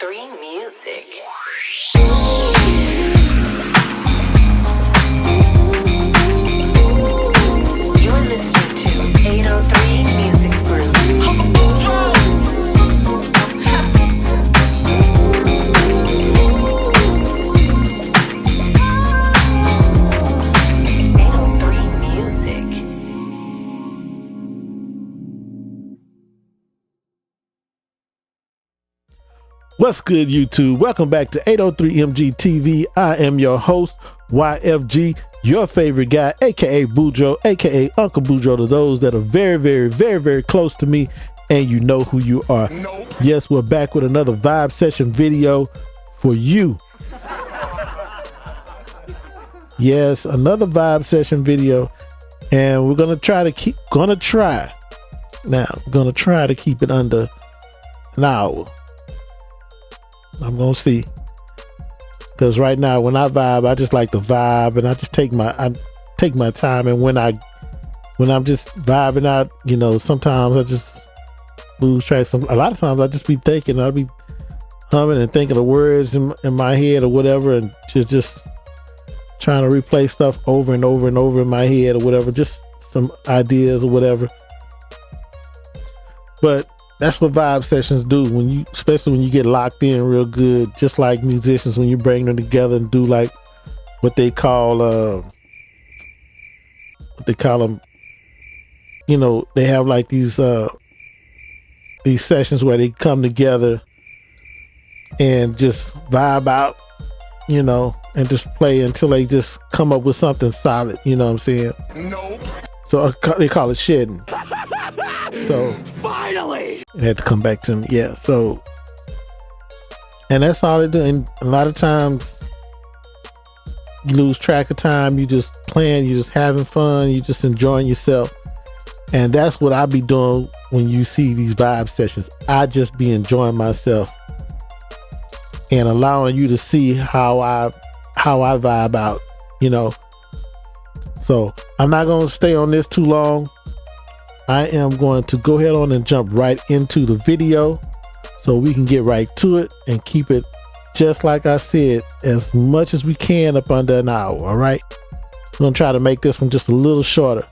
803 Music. You're listening to 803 Music Group. 803 Music. What's good, YouTube? Welcome back to 803 MGTV. I am your host, YFG, your favorite guy, aka Bujo, aka Uncle Bujo, to those that are very, very, very, very close to me, and you know who you are. Nope. Yes, we're back with another vibe session video for you. Yes, another vibe session video, and we're gonna try to keep it under an hour. I'm gonna see, because right now when I vibe, I just like to vibe, and I just take my time. And when I'm just vibing out, you know, sometimes I just lose track. A lot of times I just be thinking, I'll be humming and thinking of words in my head or whatever, and just trying to replay stuff over and over and over in my head or whatever, just some ideas or whatever. But that's what vibe sessions do, especially when you get locked in real good, just like musicians, when you bring them together and do like what they call them, you know, they have like these sessions where they come together and just vibe out, you know, and just play until they just come up with something solid, you know what I'm saying? Nope. So they call it shedding. So finally, it had to come back to me. Yeah. So, and that's all they do. And a lot of times you lose track of time. You just playing, you just having fun, you just enjoying yourself. And that's what I be doing when you see these vibe sessions. I just be enjoying myself and allowing you to see how I vibe out, you know. So I'm not going to stay on this too long. I am going to go ahead on and jump right into the video so we can get right to it and keep it, just like I said, as much as we can up under an hour. All right. I'm going to try to make this one just a little shorter.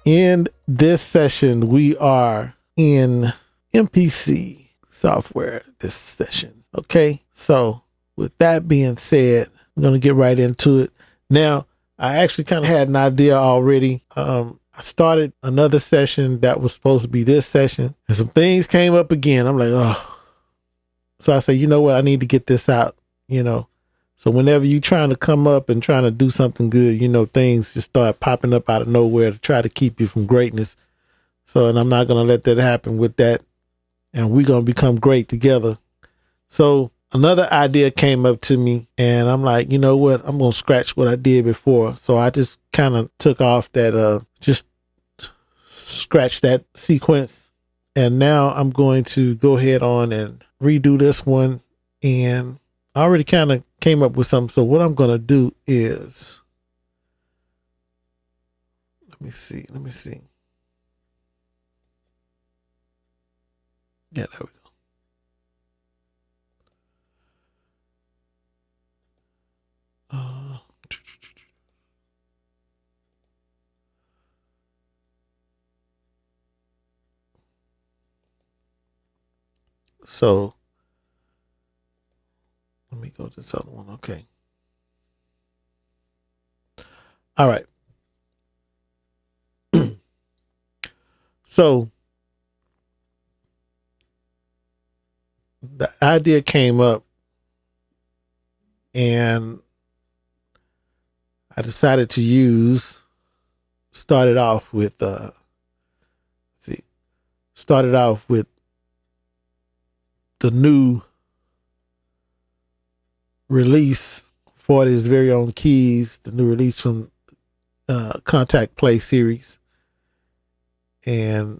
In this session, we are in MPC software this session. Okay. So with that being said, I'm going to get right into it. Now, I actually kind of had an idea already. I started another session that was supposed to be this session, and some things came up again. I'm like, oh. So I said, you know what? I need to get this out, you know. So whenever you trying to come up and trying to do something good, you know, things just start popping up out of nowhere to try to keep you from greatness. So, and I'm not going to let that happen with that. And we're going to become great together. So another idea came up to me, and I'm like, you know what? I'm going to scratch what I did before. So I just kind of took off that, just scratch that sequence. And now I'm going to go ahead on and redo this one. And I already kind of came up with something. So what I'm going to do is, let me see. Yeah, there we go. So let me go to this other one. Okay. All right. So the idea came up, and I decided to started off with the new release for his very own keys, the new release from Contact Play series. And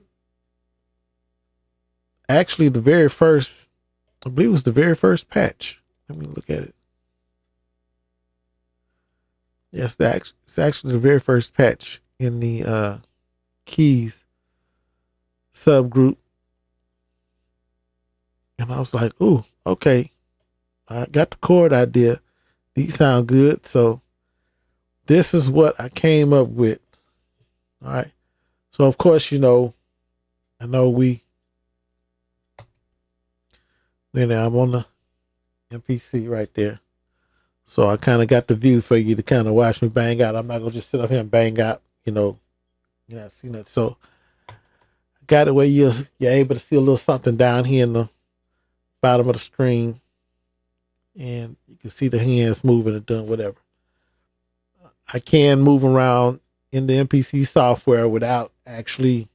actually I believe it was the very first patch. Let me look at it. Yes, it's actually the very first patch in the keys subgroup. And I was like, ooh, okay, I got the chord idea. These sound good. So this is what I came up with. All right. So of course, I know I'm on the MPC right there. So I kind of got the view for you to kind of watch me bang out. I'm not gonna just sit up here and bang out, see that. So I got it where you're able to see a little something down here in the bottom of the screen, and you can see the hands moving and doing whatever. I can move around in the MPC software without actually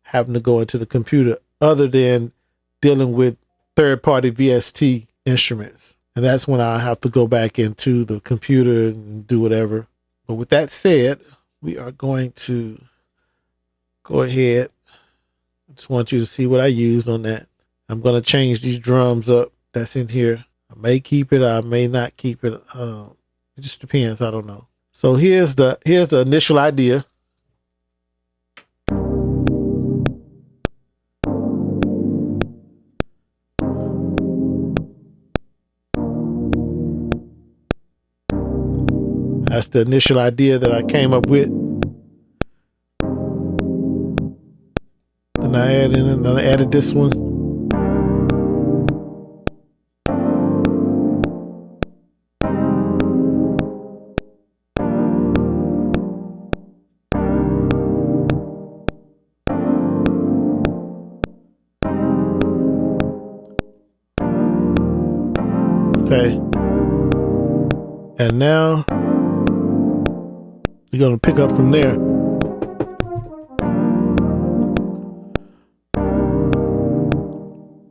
having to go into the computer, other than dealing with third-party VST instruments. And that's when I have to go back into the computer and do whatever. But with that said, we are going to go ahead. I just want you to see what I used on that. I'm going to change these drums up that's in here. I may keep it, I may not keep it. It just depends. I don't know. So here's the initial idea. That's the initial idea that I came up with. Then I added this one. Okay. And now you're going to pick up from there.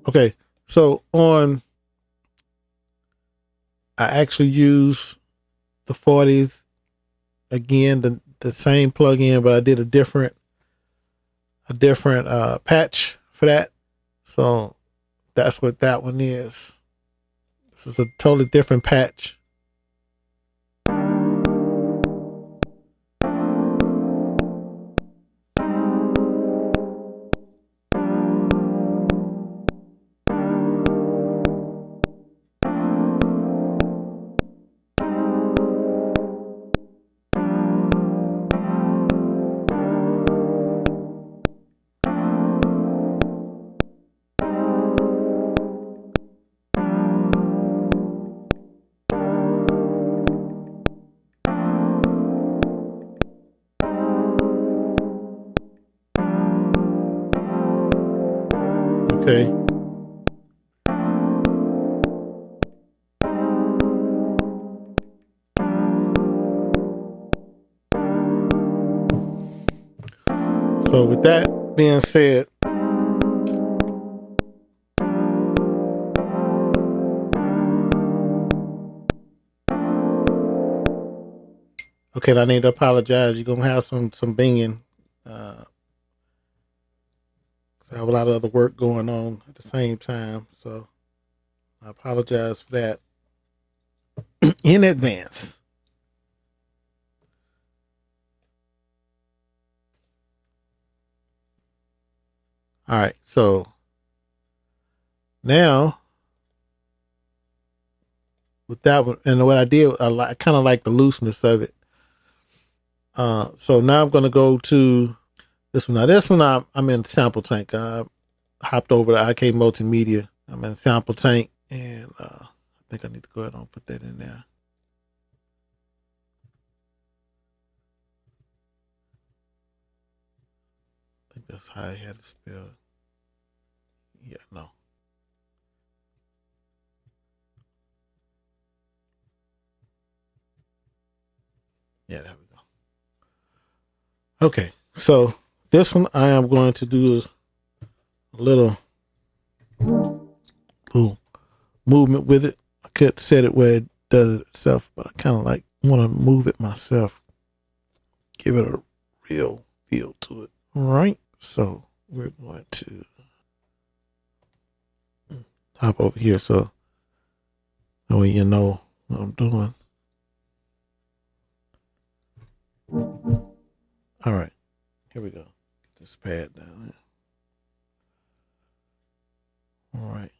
Okay. So I actually use the 40s again, the same plug-in, but I did a different patch for that. So that's what that one is. This is a totally different patch. Okay. So with that being said, okay, I need to apologize. You're gonna have some binging. I have a lot of other work going on at the same time, so I apologize for that in advance. All right, so now with that one, and what I did, I kind of like the looseness of it. So now I'm gonna go to this one. Now this one I'm in Sample Tank. I hopped over to IK Multimedia. I'm in Sample Tank, and I think I need to go ahead and put that in there. I think that's how I had it spelled. Yeah, no. Yeah, there we go. Okay, so this one I am going to do is a little movement with it. I could set it where it does it itself, but I kind of want to move it myself, give it a real feel to it. All right, so we're going to hop over here so that way you know what I'm doing. All right, here we go. Get this pad down there. All right.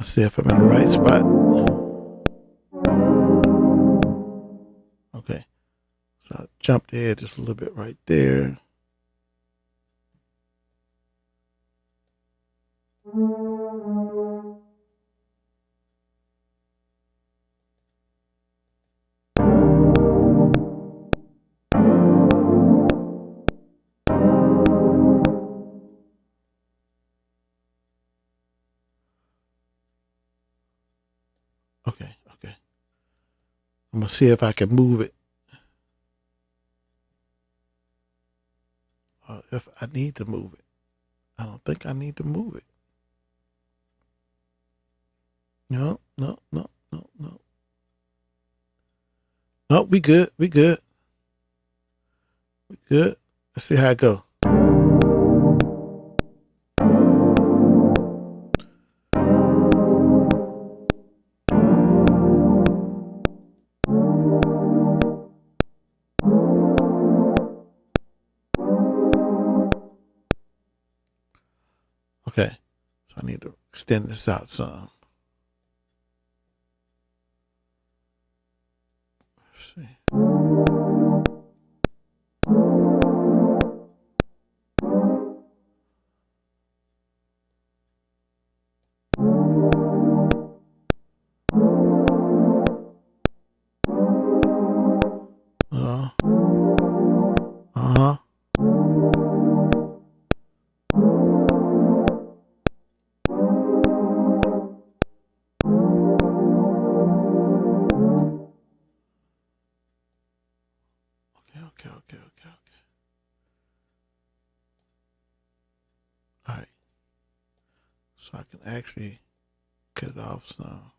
Let's see if I'm in the right spot. Okay. So I jumped ahead just a little bit right there. Okay, okay. I'm gonna see if I can move it. If I need to move it. I don't think I need to move it. No. No, we good. We good. We good. Let's see how it go. Okay. So I need to extend this out some. Let's see. Uh-huh. Okay. All right. So I can actually cut it off some.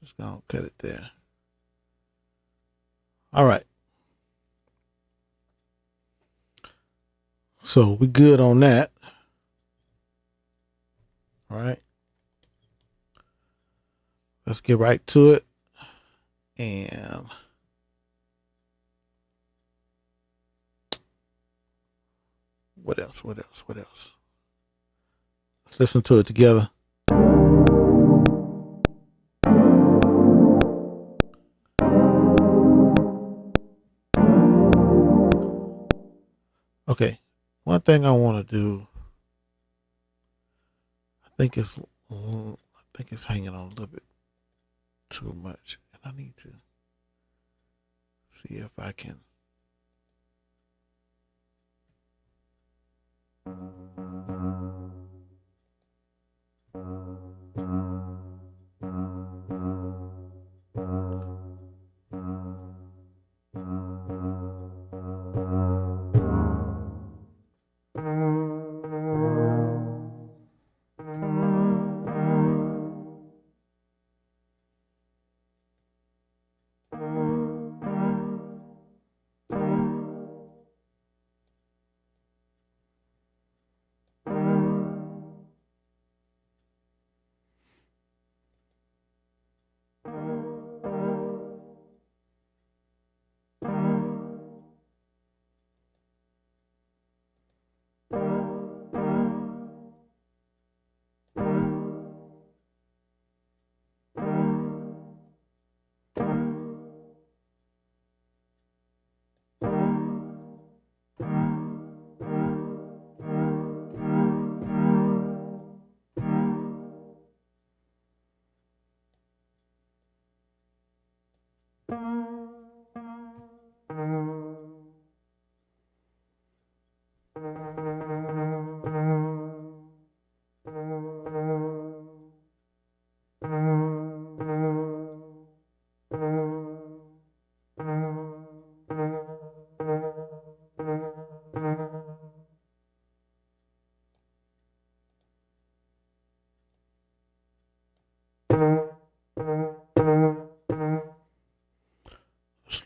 Just gonna cut it there. All right. So we good on that. All right. Let's get right to it. And what else? Let's listen to it together. Okay. One thing I want to do, I think it's hanging on a little bit too much, and I need to see if I can.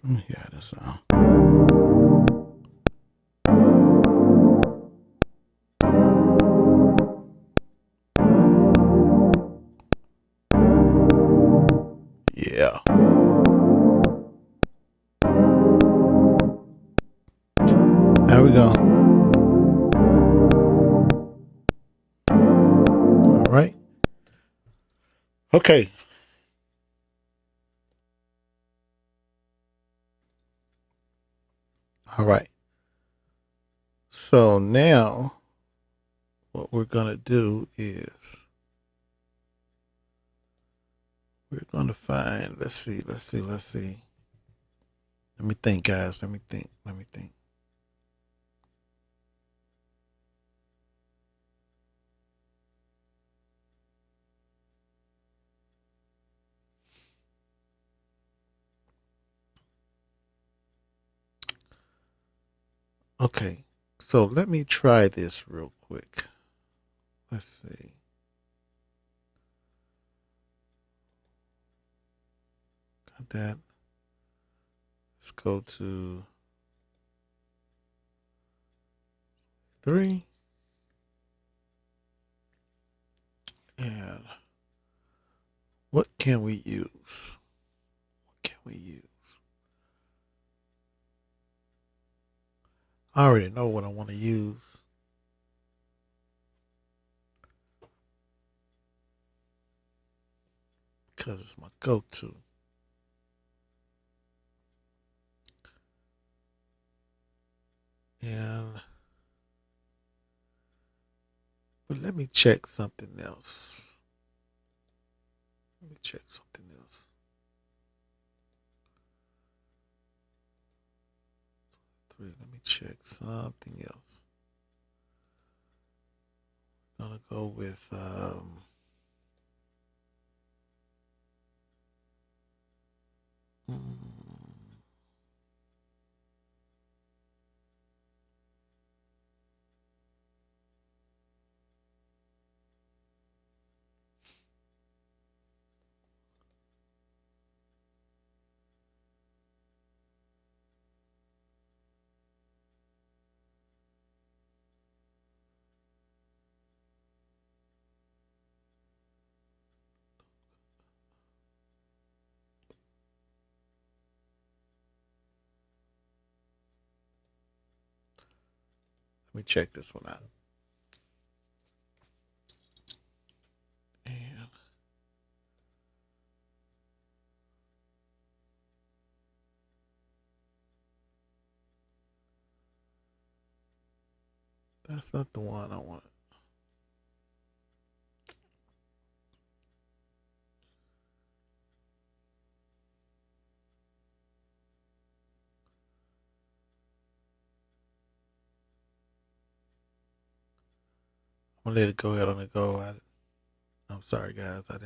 Let me hear this sound. Yeah. There we go. All right. Okay. All right. So now what we're going to do is we're going to find, let's see. Let me think, guys. Let me think. Okay. So let me try this real quick. Let's see. Got that. Let's go to 3. And what can we use? I already know what I want to use. Because it's my go-to. And but let me check something else. Let me check something else. Let me check something else. I'm gonna go with let me check this one out. And that's not the one I want. I'm gonna let it go ahead on the go. I'm sorry, guys. I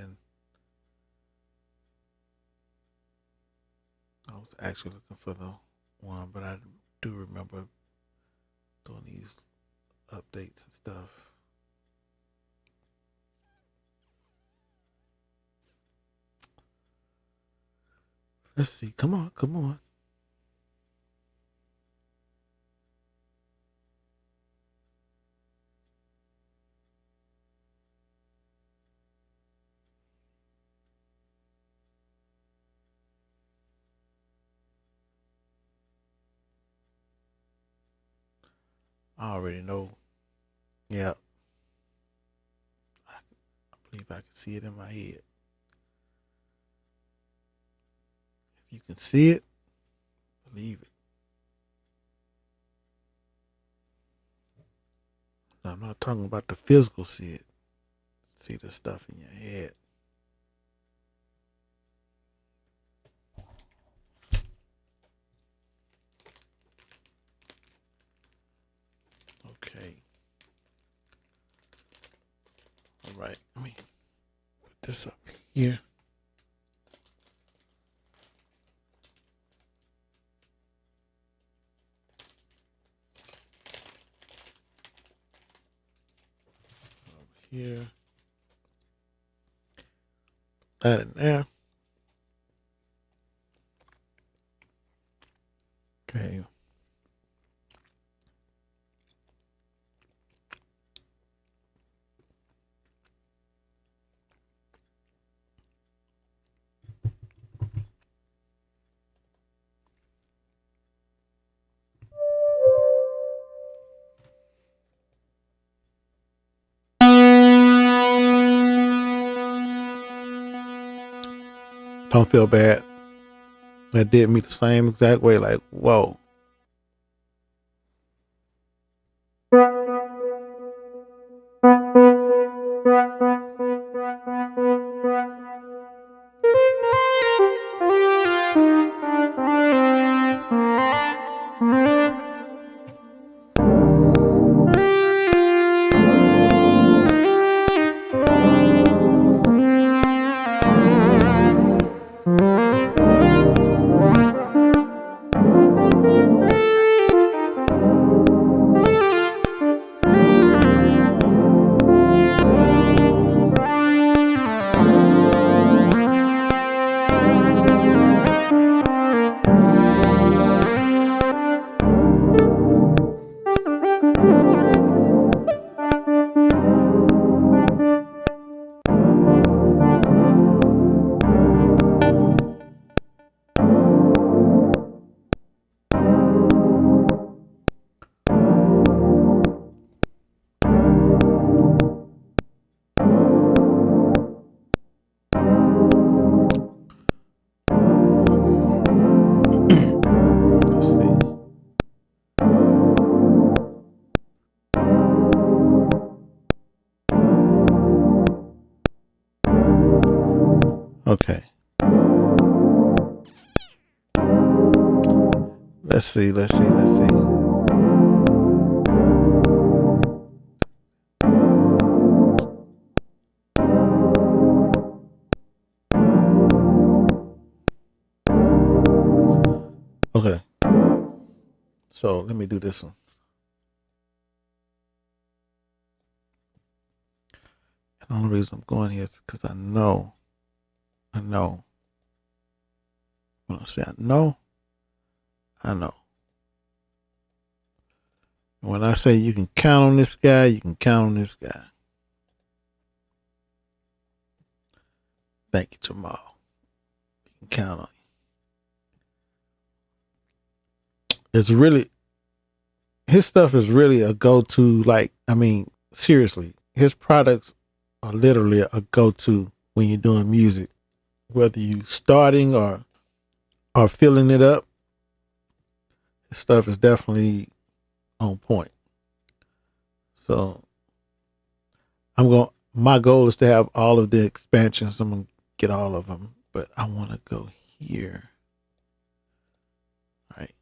was actually looking for the one, but I do remember doing these updates and stuff. Let's see. Come on. I already know. Yeah. I believe I can see it in my head. If you can see it, believe it. I'm not talking about the physical see it. See the stuff in your head. Okay. All right. Let me put this up here. Over here. That in there. Okay. Don't feel bad. That did me the same exact way. Like, whoa. Let's see. Okay. Let's see. Okay. So let me do this one. And the only reason I'm going here is because I know. When I say I know. And when I say you can count on this guy, you can count on this guy. Thank you, Jamal. You can count on you. It's really, his stuff is really a go-to. Like, I mean, seriously, his products are literally a go-to when you're doing music, whether you starting or filling it up. His stuff is definitely on point. So my goal is to have all of the expansions. I'm going to get all of them, but I want to go here. All right.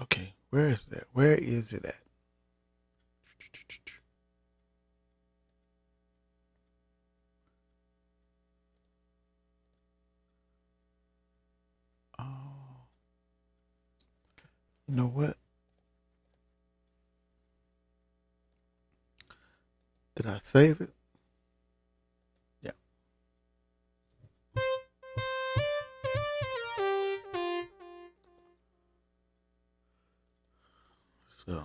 Okay. Where is that? Where is it at? Oh, you know what? Did I save it? Yeah. So.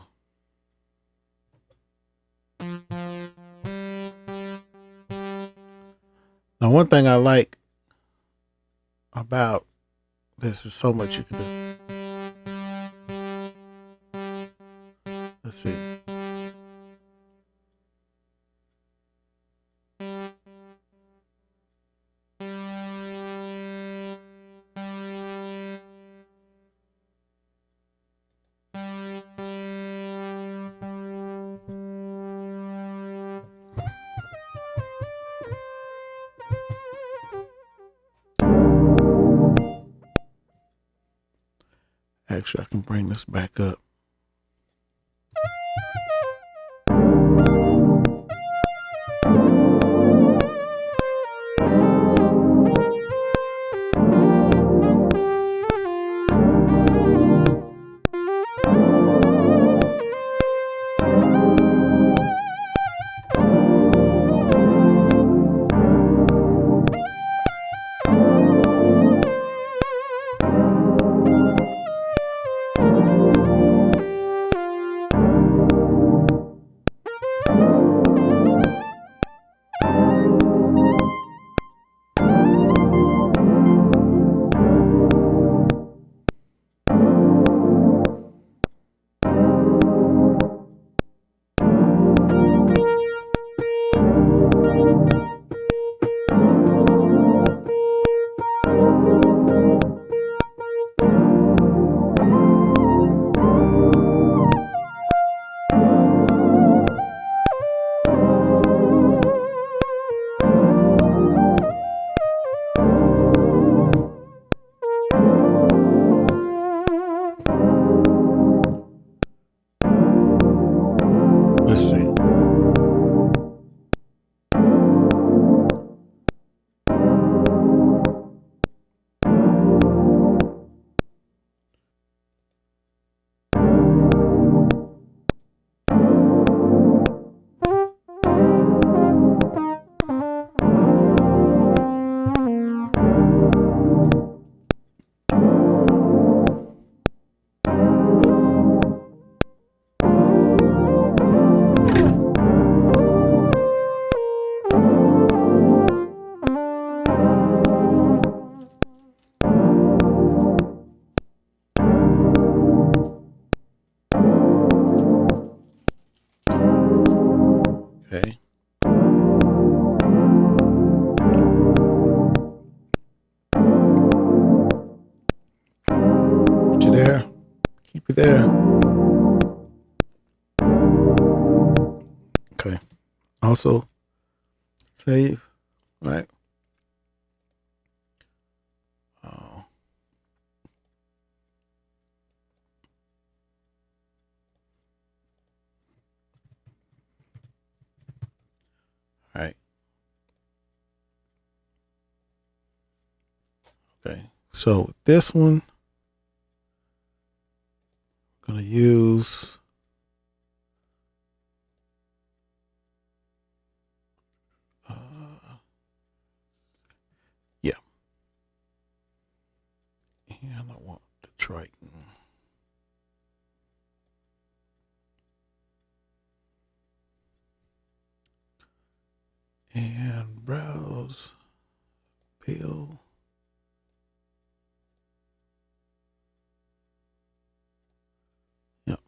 Now, one thing I like about this is so much you can do. Let's see. Actually, I can bring this back up. Let's see. Okay. Put you there. Keep it there. Okay. Also, save. Right. Oh. All right. Okay. So this one, I'm gonna use. Yeah. And I want the Triton. And browse. Bill. Yep.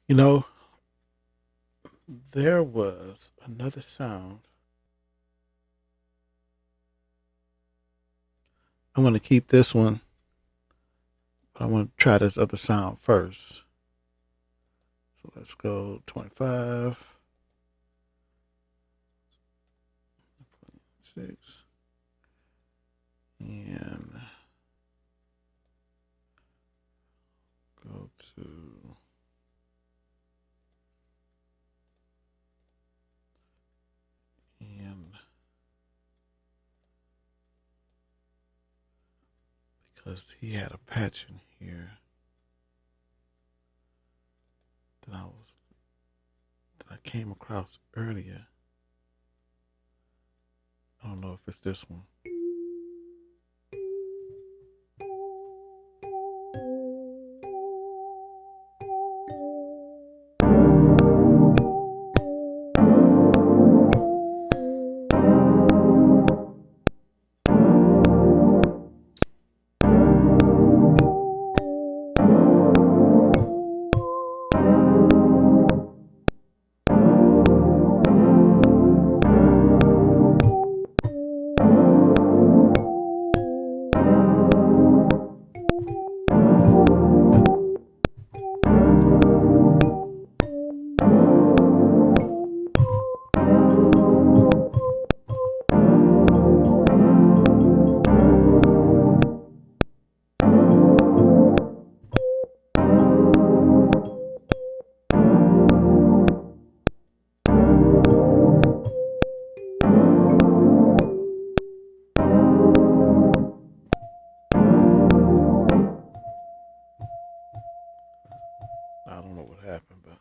You know, there was another sound. I'm going to keep this one, but I want to try this other sound first. So let's go 25, 6, and go to and because he had a patch in here that I came across earlier. I don't know if it's this one. I don't know what happened, but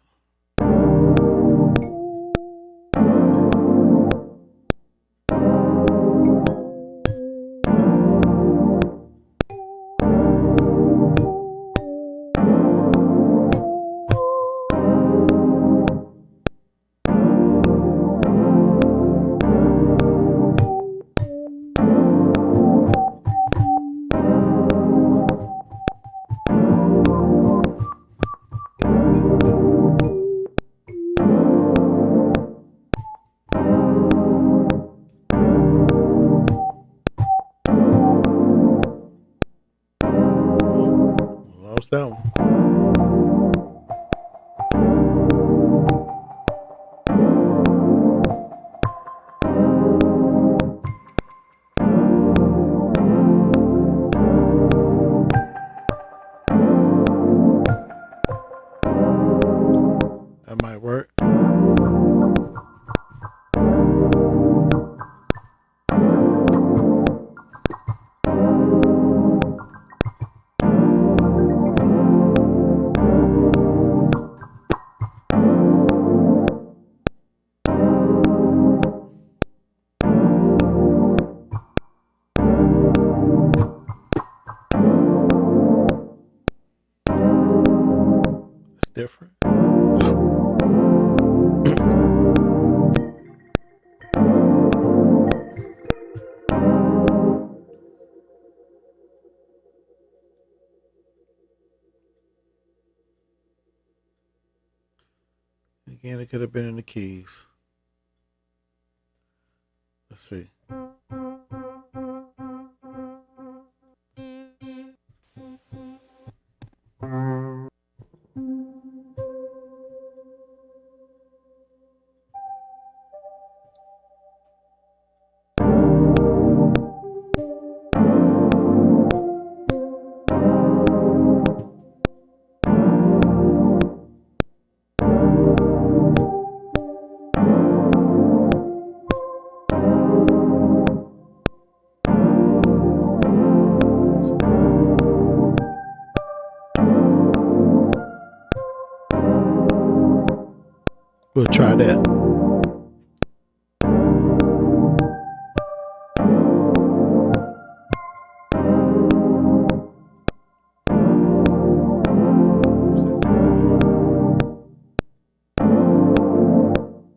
lost that one. That might work. It's different. Again, it could have been in the keys. Let's see. We'll try that.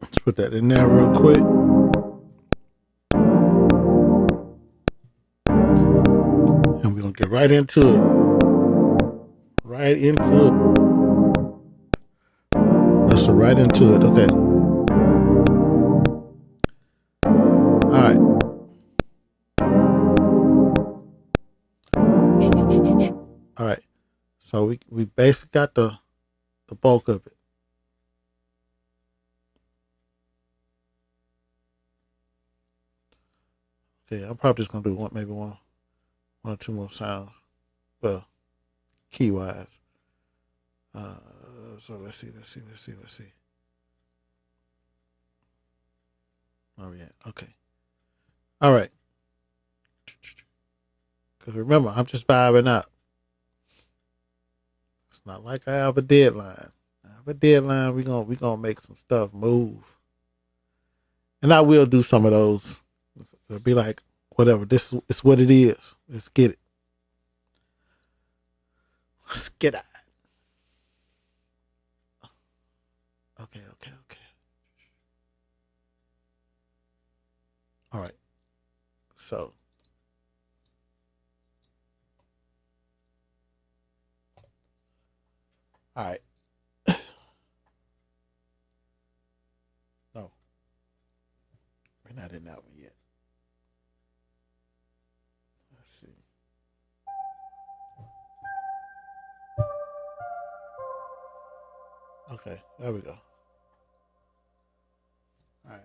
Let's put that in there real quick. And we're going to get right into it. Right into it. right into it. Okay. All right. All right. So we basically got the bulk of it. Okay, I'm probably just gonna do maybe one or two more sounds. Well, key wise. So let's see. Oh yeah. Okay. All right. Because remember, I'm just vibing out. It's not like I have a deadline. I have a deadline. We gonna make some stuff move, and I will do some of those. It'll be like whatever. This is what it is. Let's get it. Let's get it. Okay. All right. So. All right. No, we're not in that one yet. Let's see. Okay, there we go. All right.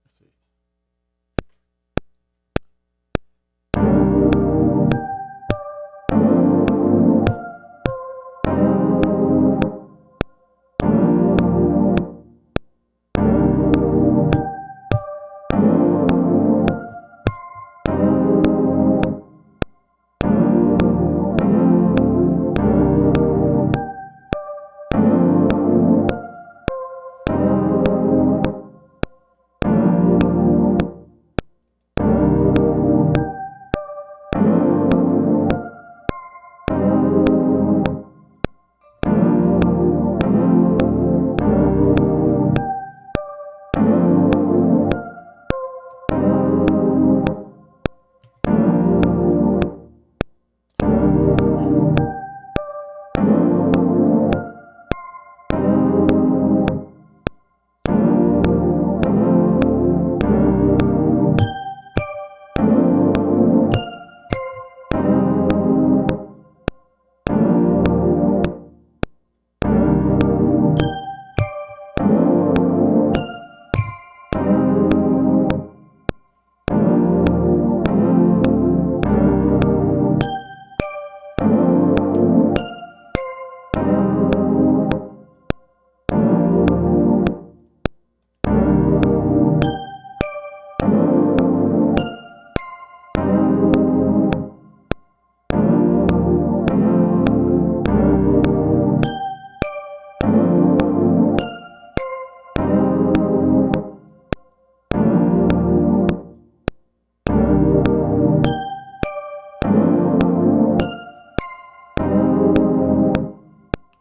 Let's see.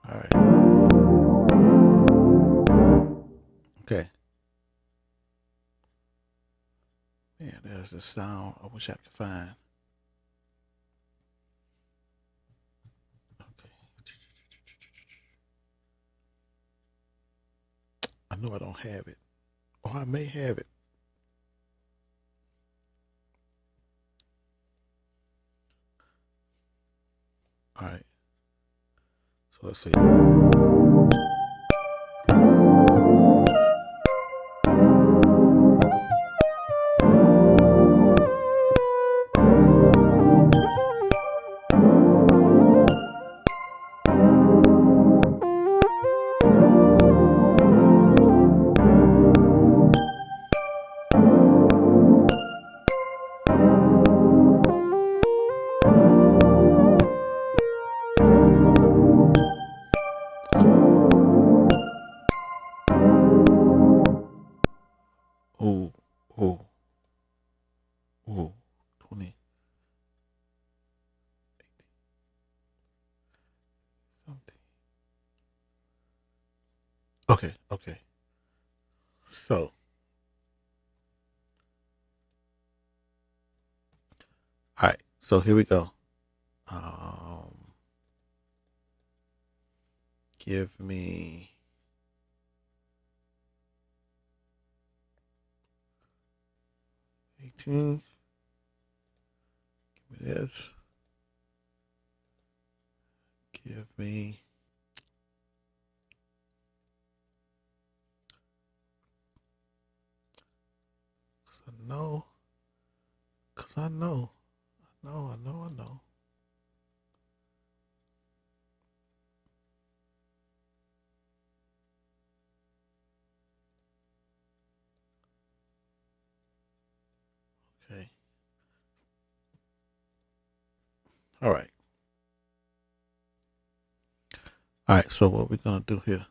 All right. Okay. Yeah, there's the sound. I wish I could find. Okay. I know I don't have it, or I may have it. All right. So let's see. Oh, oh, oh, 20 something. Okay. So, all right. So here we go. Um, Give me 18. Give me this. Give me 'cause I know. I know. Okay. All right. All right. So what we're gonna do here?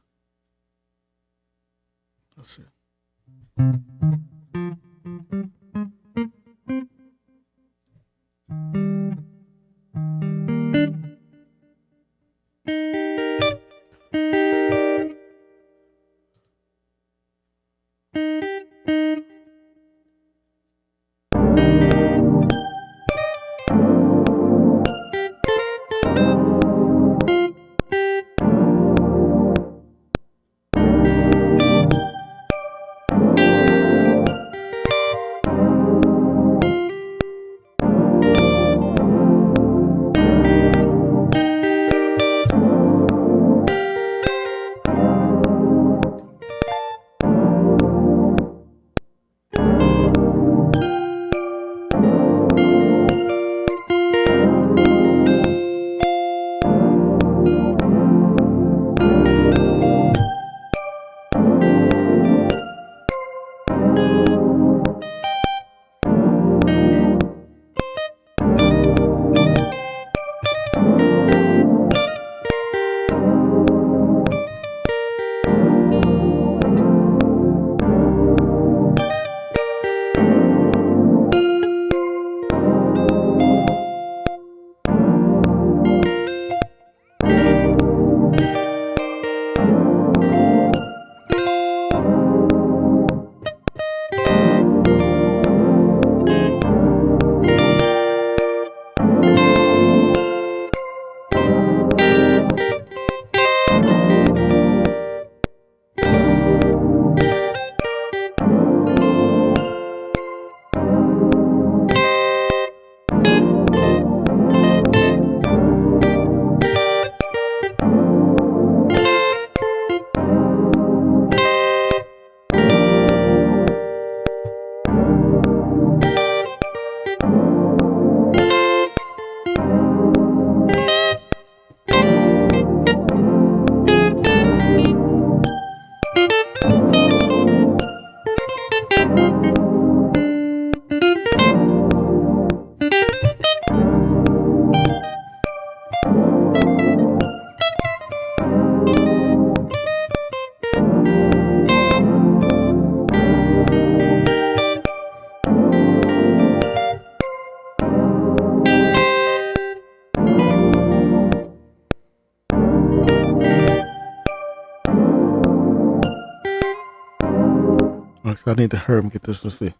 Let's see. I need to hurry and get this. Let's see.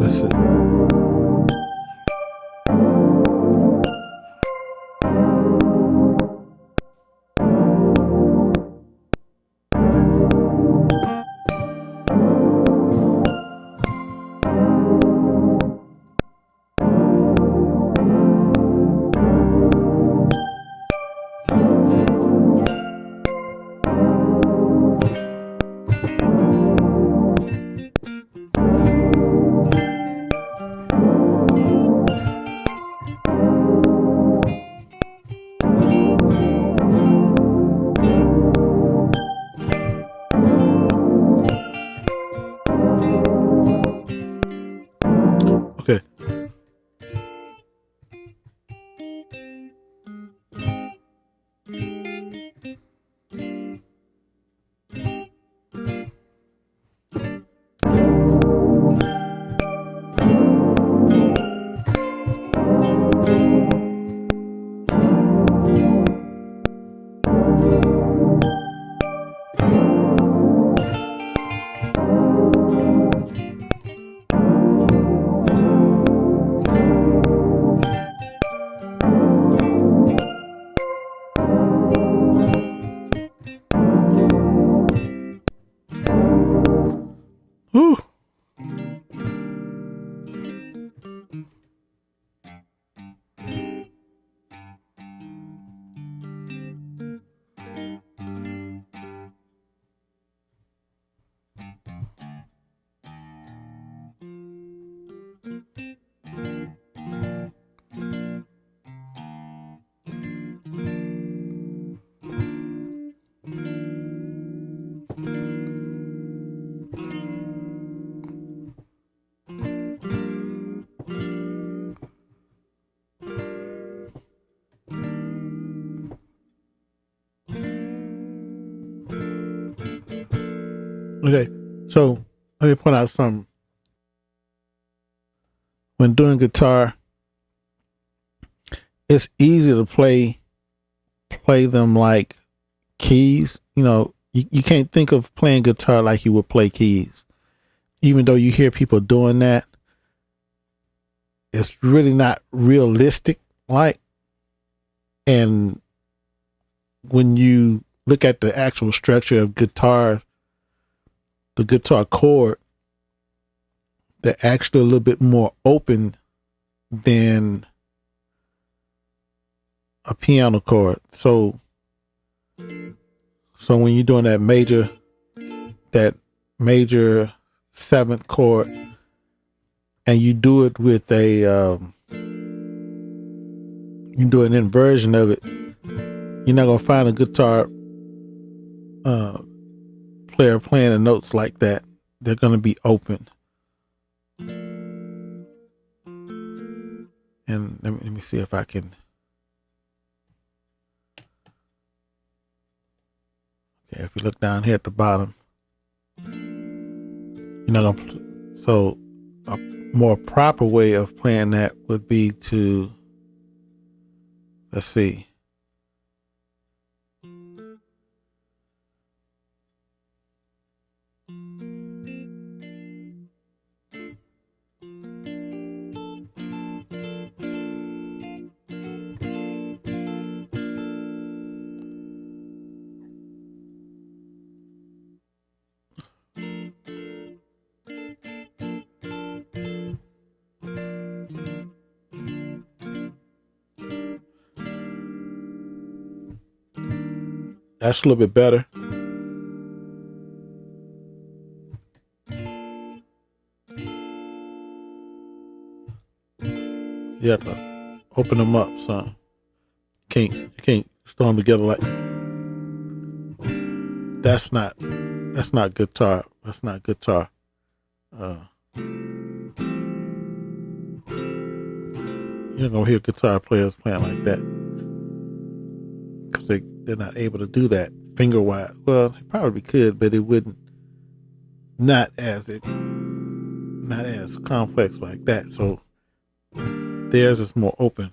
Let's see. Okay. Whew. Okay, so let me point out something. When doing guitar, it's easy to play them like keys. You know, you can't think of playing guitar like you would play keys. Even though you hear people doing that, it's really not realistic. Like, and when you look at the actual structure of guitar, the guitar chord, they're actually a little bit more open than a piano chord. So when you're doing that major seventh chord, and you do it with you do an inversion of it, you're not gonna find a guitar player playing the notes like that. They're gonna be open. And let me see if I can. Okay, if you look down here at the bottom, you're not gonna. So a more proper way of playing that would be to, let's see. That's a little bit better. You have to open them up, son. You can't throw them together like that's not guitar. That's not guitar. You're not gonna hear guitar players playing like that because they're not able to do that finger wise. Well, they probably could, but it wouldn't. Not as complex like that. So theirs is more open.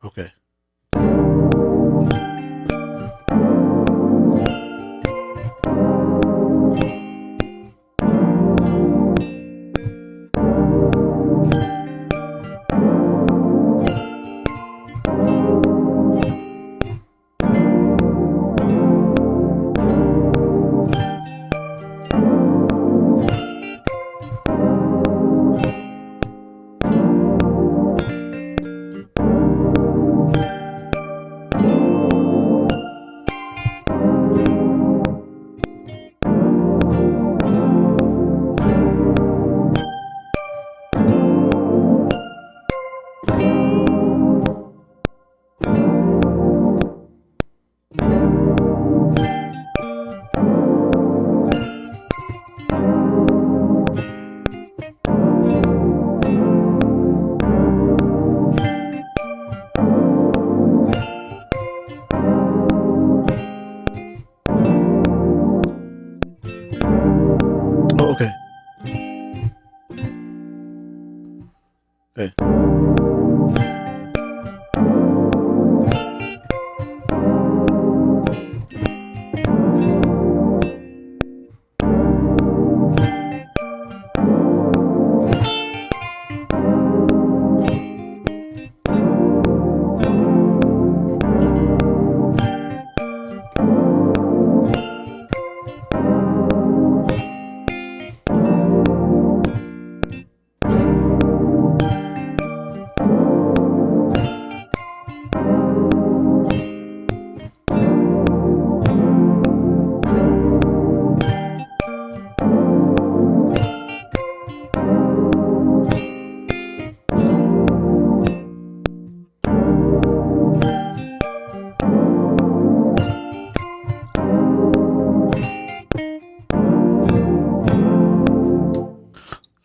Okay. Oh, okay. Okay.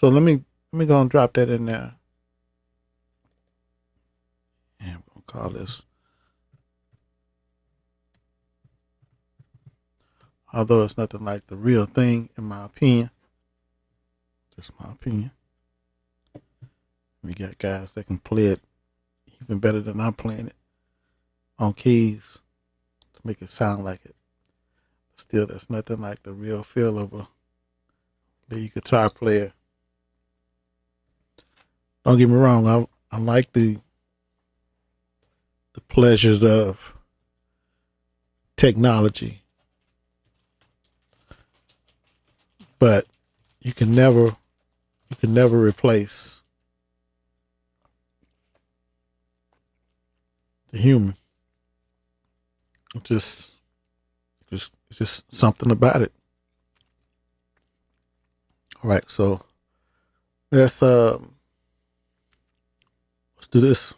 So let me go and drop that in there. And we'll call this. Although it's nothing like the real thing, in my opinion. Just my opinion. We got guys that can play it even better than I'm playing it on keys to make it sound like it. Still, there's nothing like the real feel of a lead guitar player. Don't get me wrong, I like the pleasures of technology, but you can never replace the human. It's just something about it. All right, so let's do this.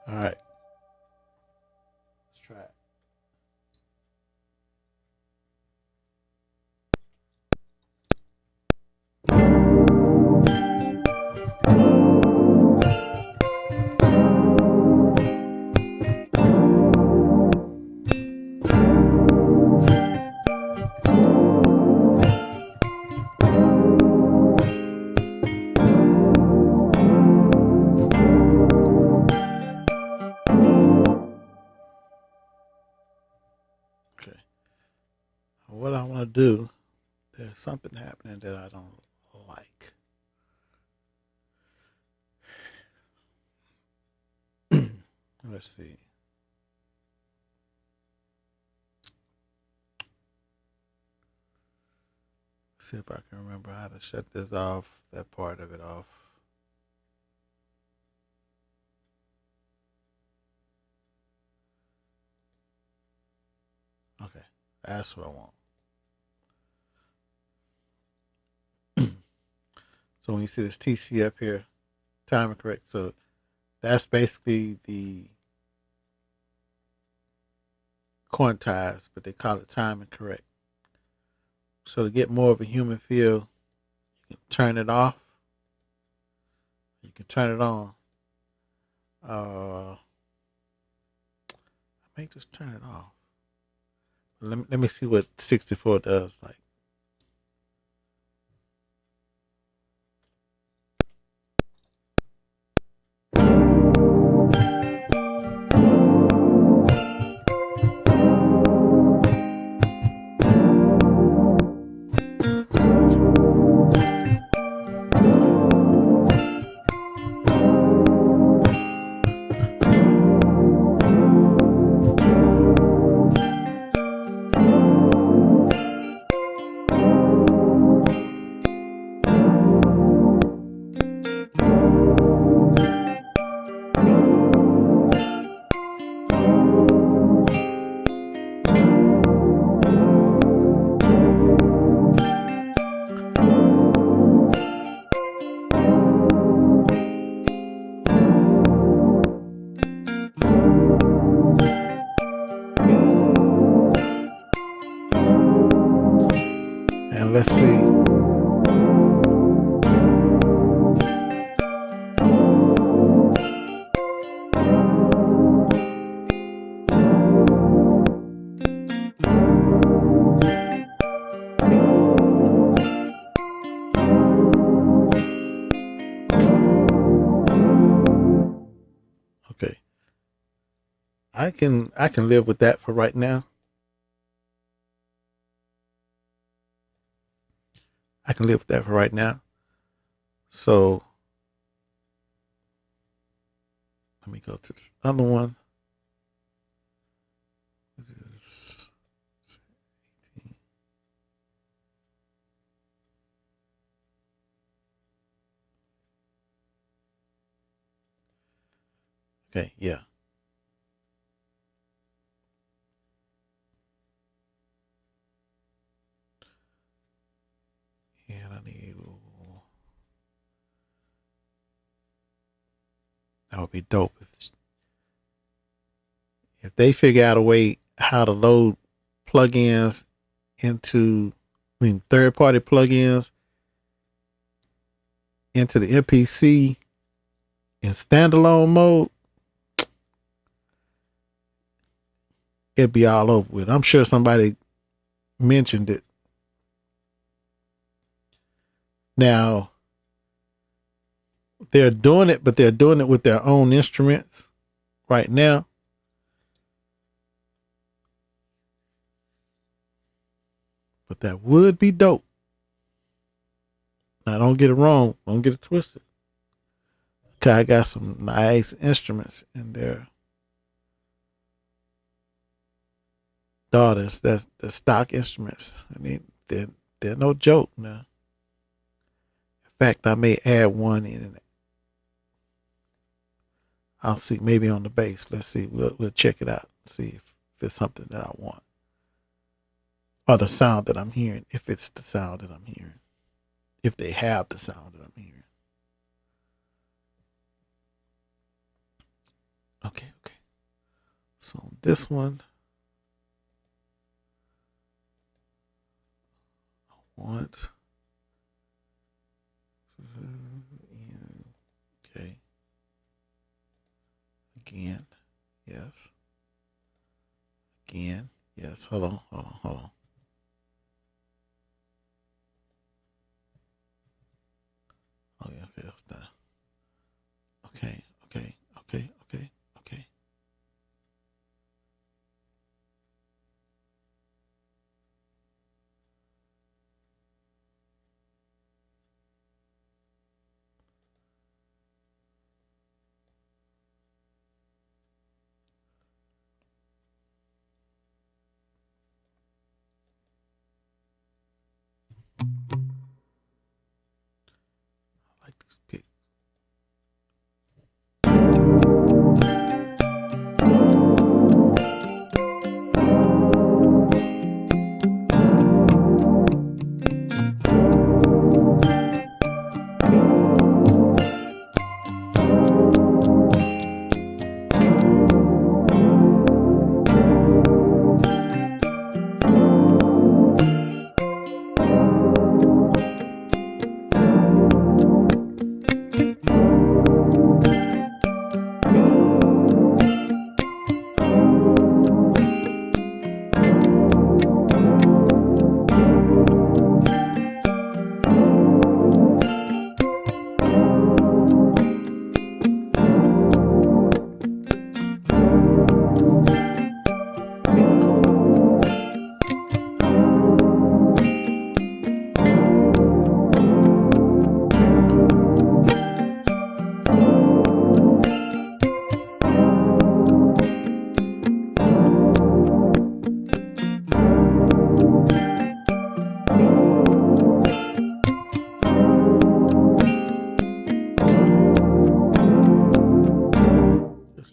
All right. Let's try it. Okay. What I want to do, there's something happening that I don't like. Let's see. See if I can remember how to shut this off, that part of it off. Okay, that's what I want. So when you see this TC up here, timer correct. So that's basically the quantize, but they call it timing correct. So to get more of a human feel, you can turn it off. You can turn it on. I may just turn it off. Let me see what 64 does like. And let's see. Okay. I can live with that for right now. I can live with that for right now. So let me go to this other one. Okay, yeah. And I need. That would be dope if they figure out a way how to load plugins into, third party plugins into the MPC in standalone mode. It'd be all over with. I'm sure somebody mentioned it. Now, they're doing it, but they're doing it with their own instruments right now. But that would be dope. Now, don't get it wrong. Don't get it twisted. Okay, I got some nice instruments in there. Daughters, that's the stock instruments. I mean, they're no joke now. In fact, I may add one in it. I'll see, maybe on the bass. Let's see. We'll check it out. See if it's something that I want. Or the sound that I'm hearing, if it's the sound that I'm hearing. If they have the sound that I'm hearing. Okay. So this one, I want. Okay. Again, yes. Again, yes. Hold on. Oh yeah, okay, that's done. Okay. Pick.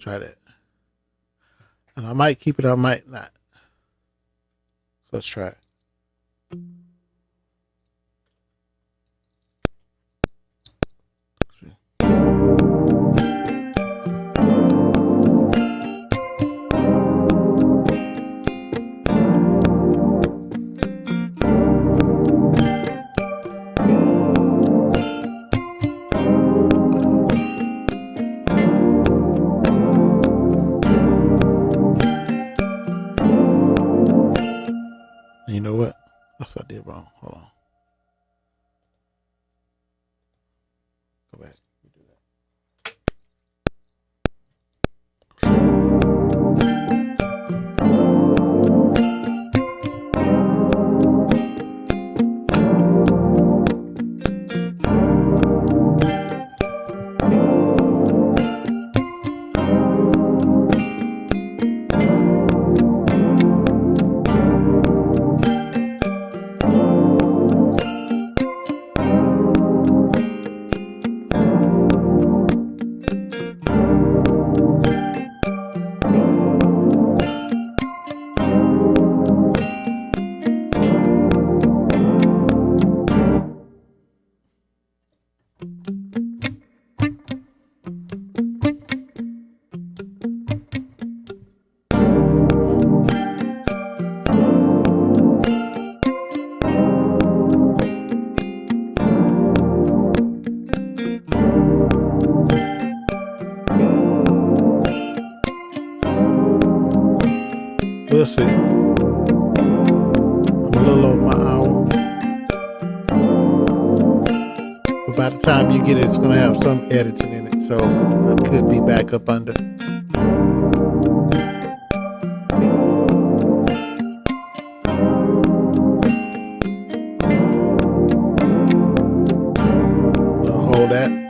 Try that. And I might keep it, I might not. Let's try it. And you know what? That's what I did wrong. Hold on. Go back. Do that. We'll see. I'm a little over my hour. But by the time you get it, it's going to have some editing in it. So I could be back up under. I'll hold that.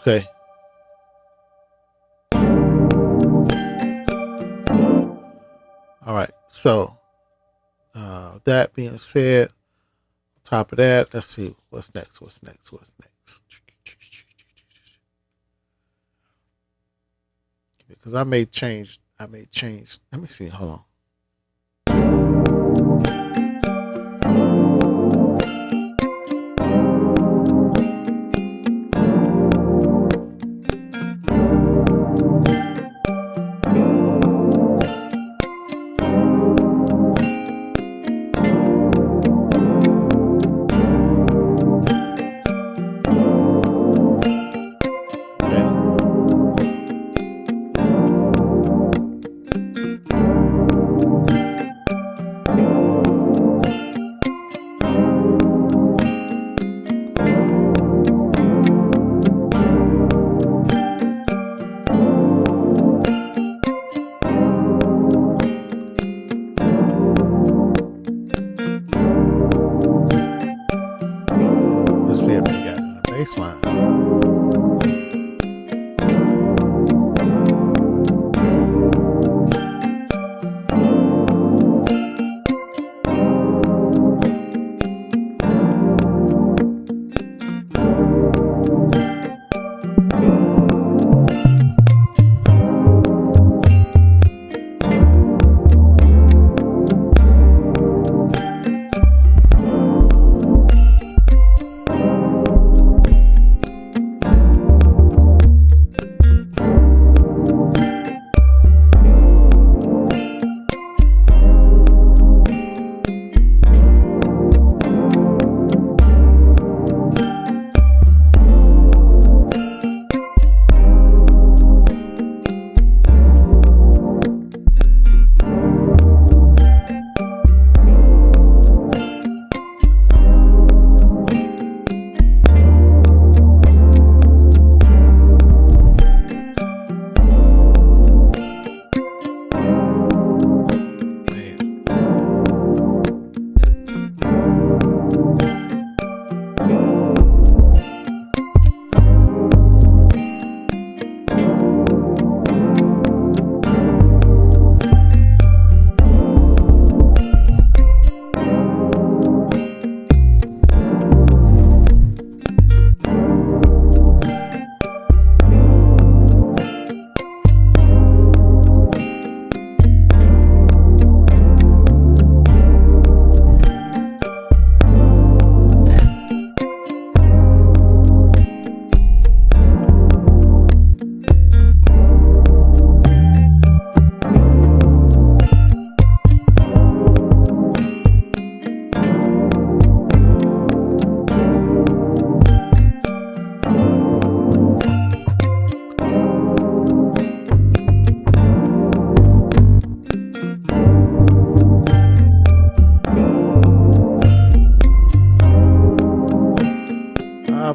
Okay. All right. So, that being said, top of that, let's see what's next. Because I may change. Let me see. Hold on. bass line.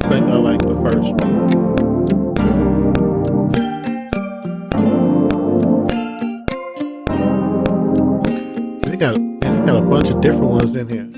I think I like the first one. They got a bunch of different ones in here.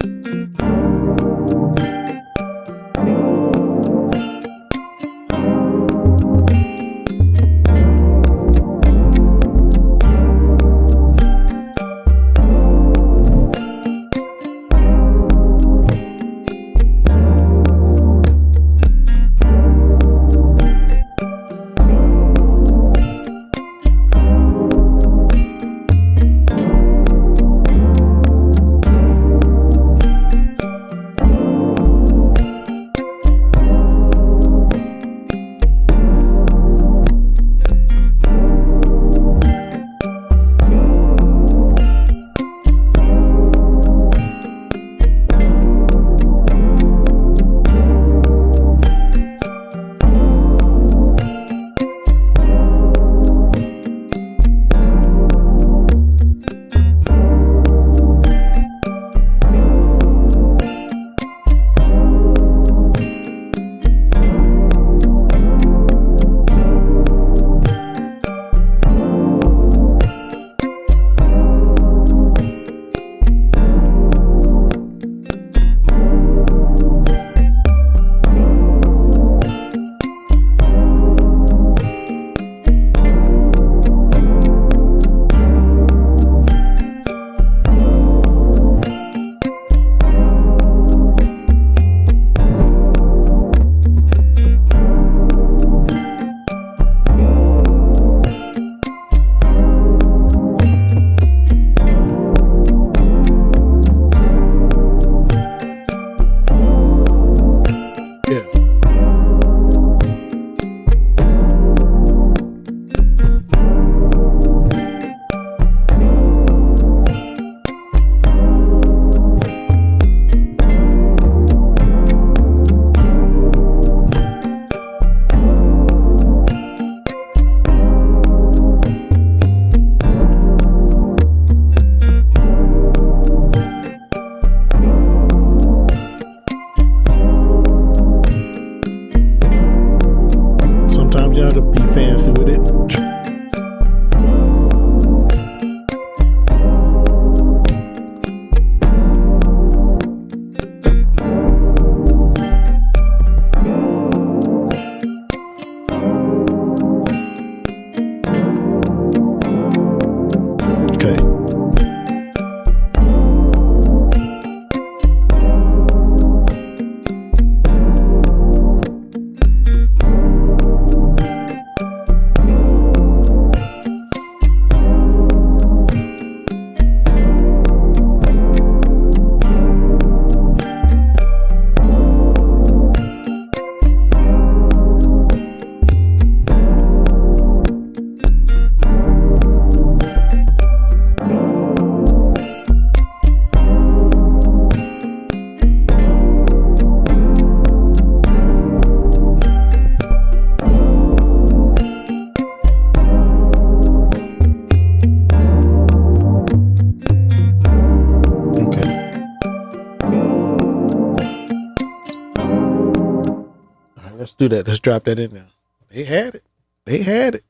let's do that. Let's drop that in there. They had it. They had it.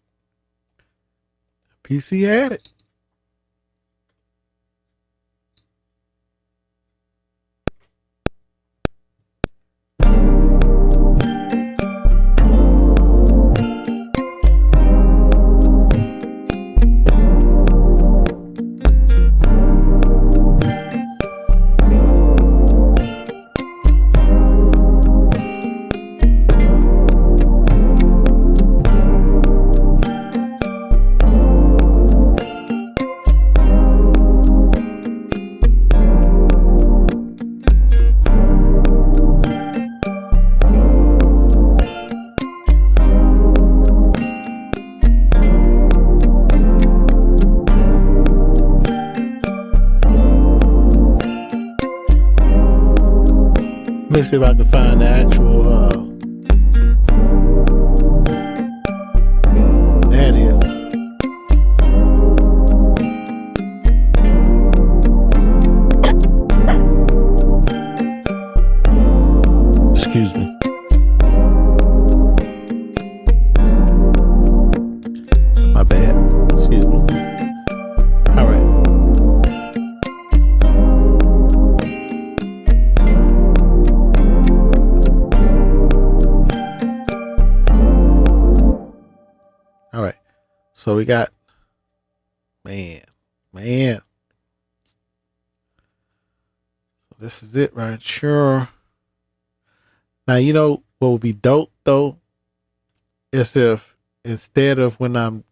PC had it. Let me see if I can find the actual that is. Excuse me. My bad. Excuse me. All right. All right. So we got, man. So this is it right here. Now, you know what would be dope though? Is if instead of when I'm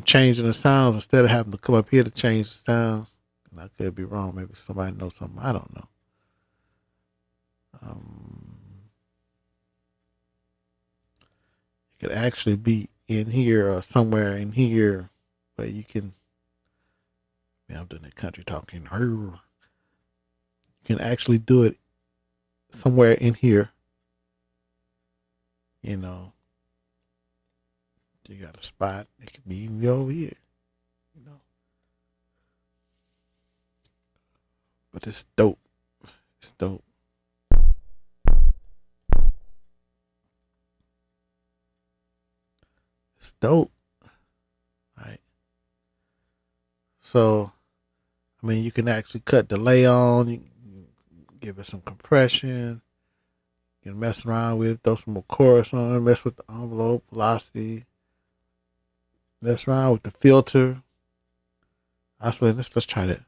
changing the sounds, instead of having to come up here to change the sounds, and I could be wrong, maybe somebody knows something, I don't know. It could actually be in here or somewhere in here where you can, I'm doing that country talking. You can actually do it somewhere in here. You know, you got a spot. It could be even over here. You know, but it's dope. It's dope. It's dope. All right. So, I mean, you can actually cut delay on. You can give it some compression. You can mess around with it, throw some more chorus on it, mess with the envelope, velocity. Mess around with the filter. Actually, let's try that.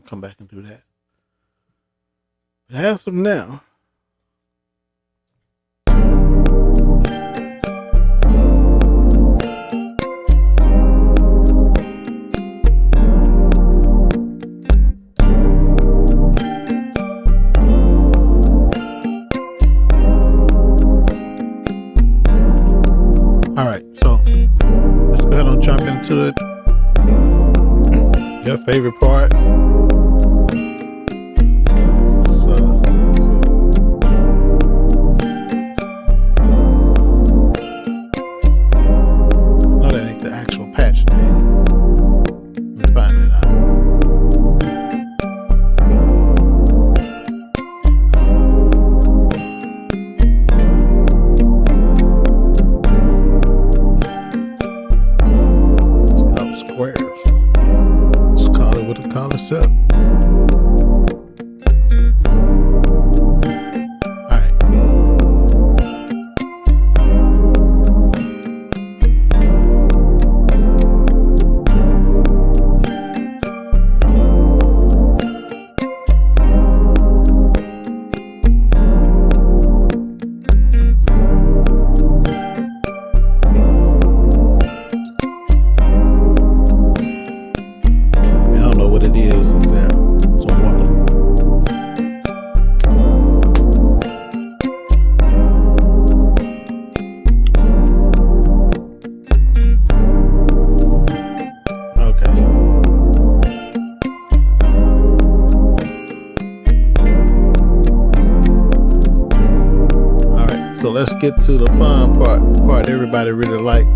Come back and do that. I have some now. All right, so let's go ahead and jump into it. Your favorite part. No, that ain't the actual patch name. Let me find it out. Squares. Let's call it what it call itself. Alright. I don't know what it is. Some water. Okay. All right. So let's get to the fun part. The part everybody really likes.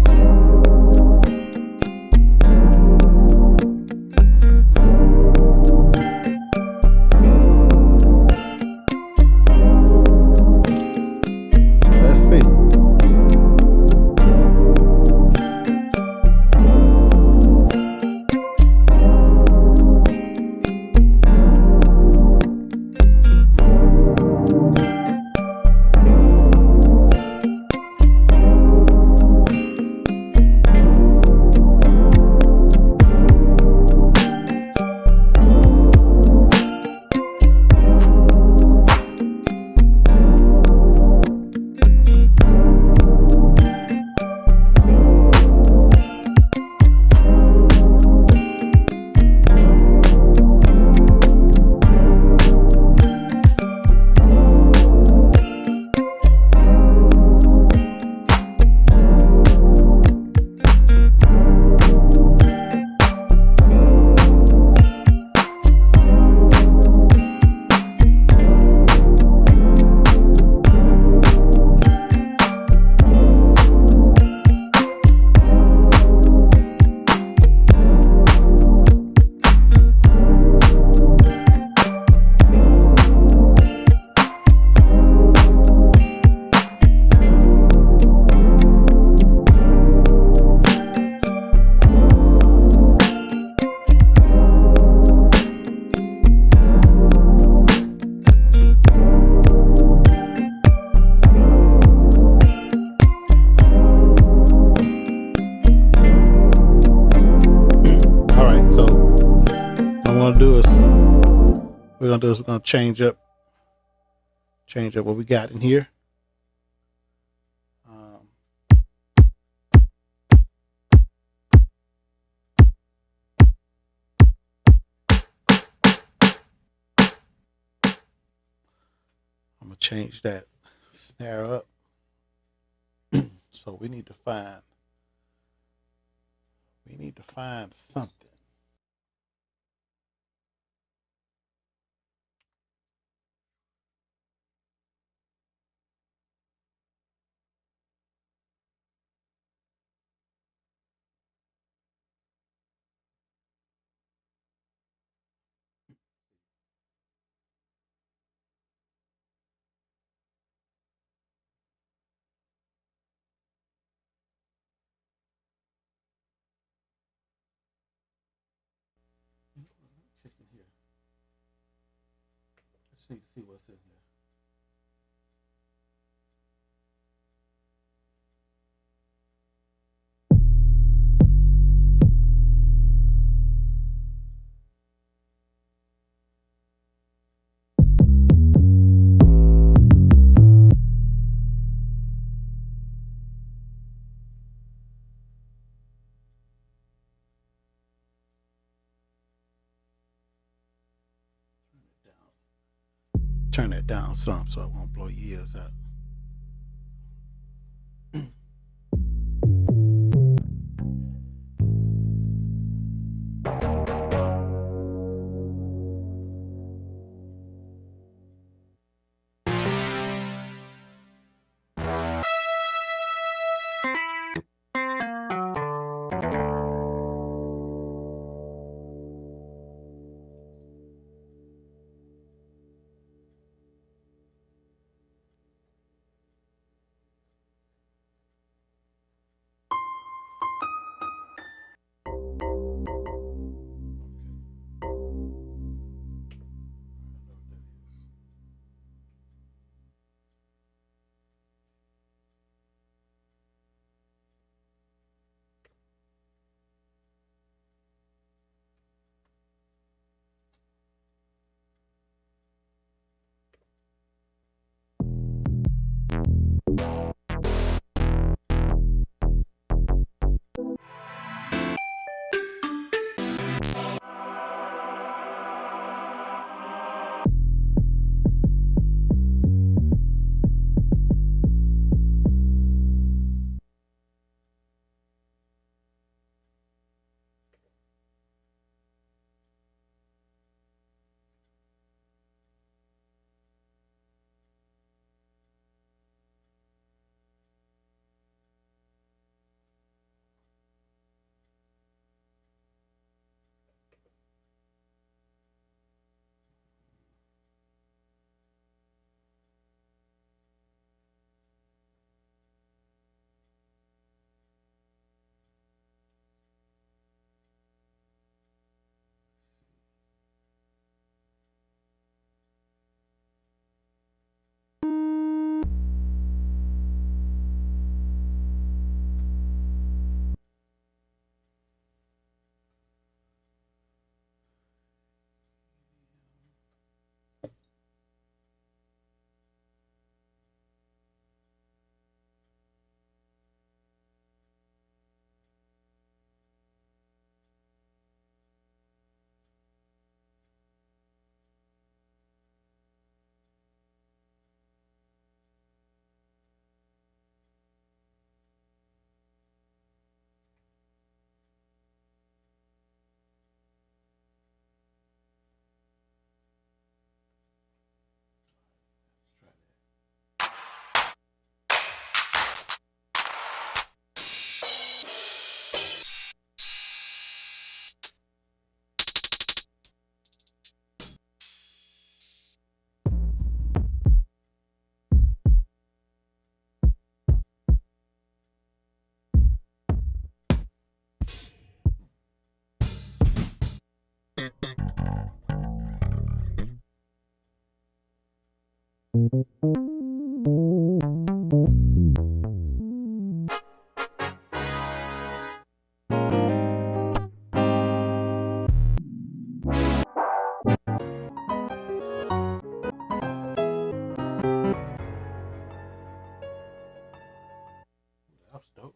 Let's see. We're gonna change up what we got in here. I'm gonna change that snare up. So we need to find something. Check in here. Let's see what's in here. Turn that down some so it won't blow your ears out. That's dope.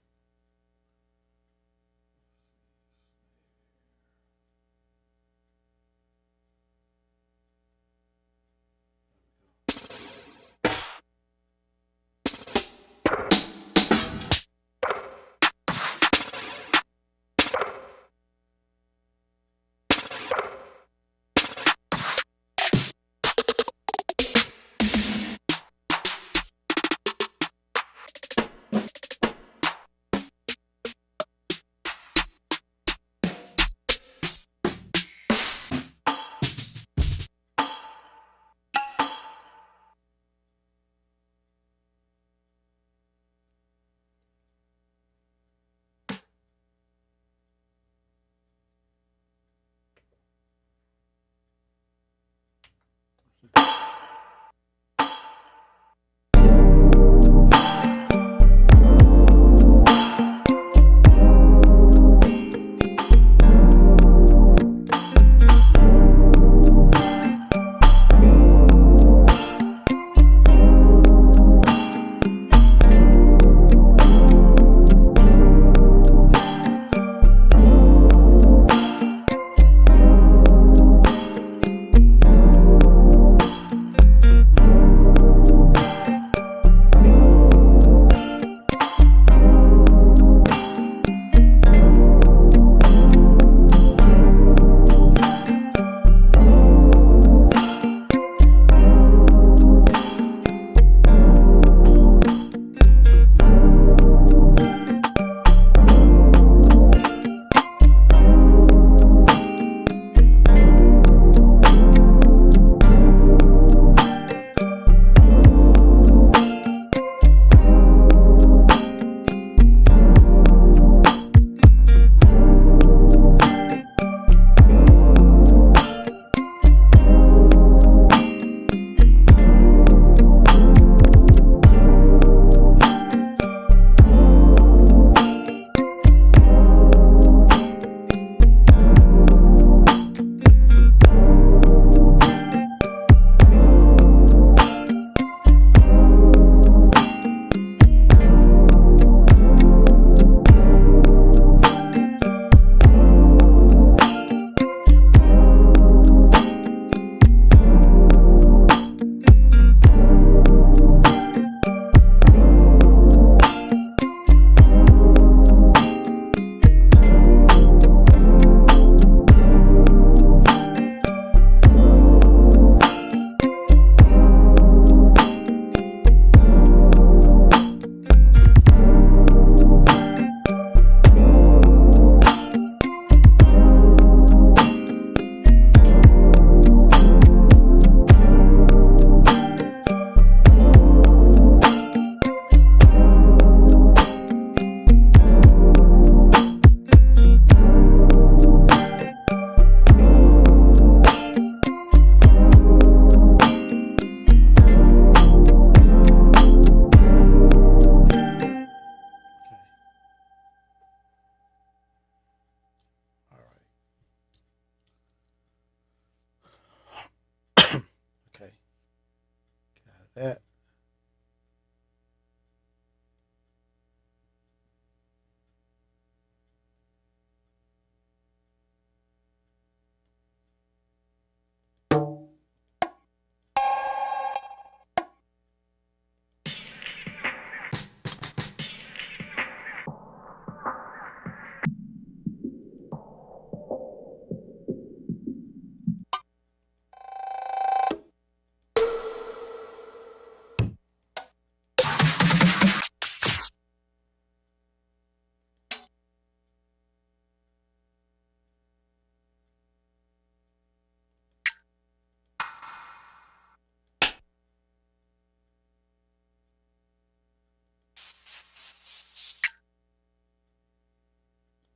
that.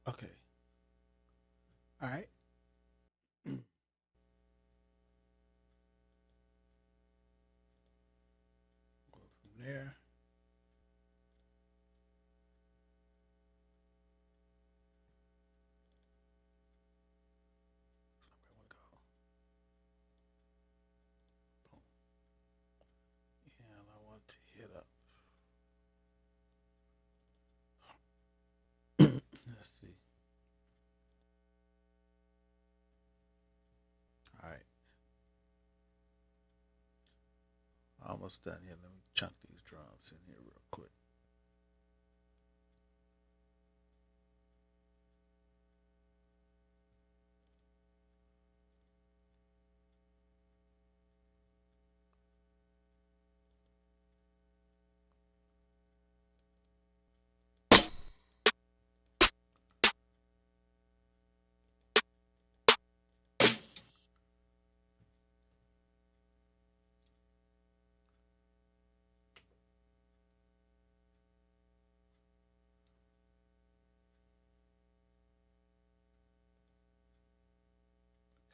Okay. All right. Go from there. And I want to hit up. Let's see. All right. Almost done here. Let me chunk these drums in here real quick.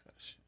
Percussion.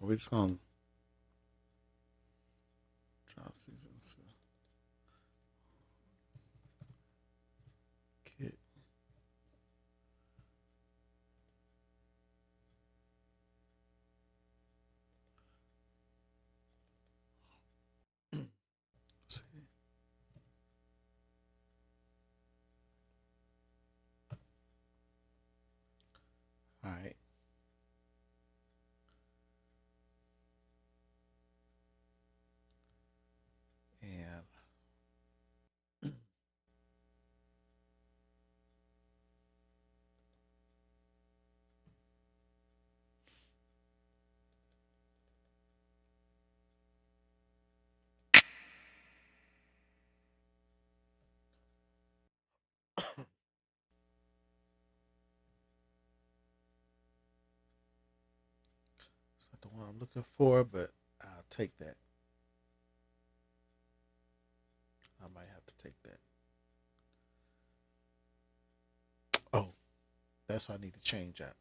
We're just gonna drop these. right. And it's not the one I'm looking for, but I'll take that. I might have to take that. Oh, that's what I need to change out.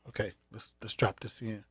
Okay, let's drop this in.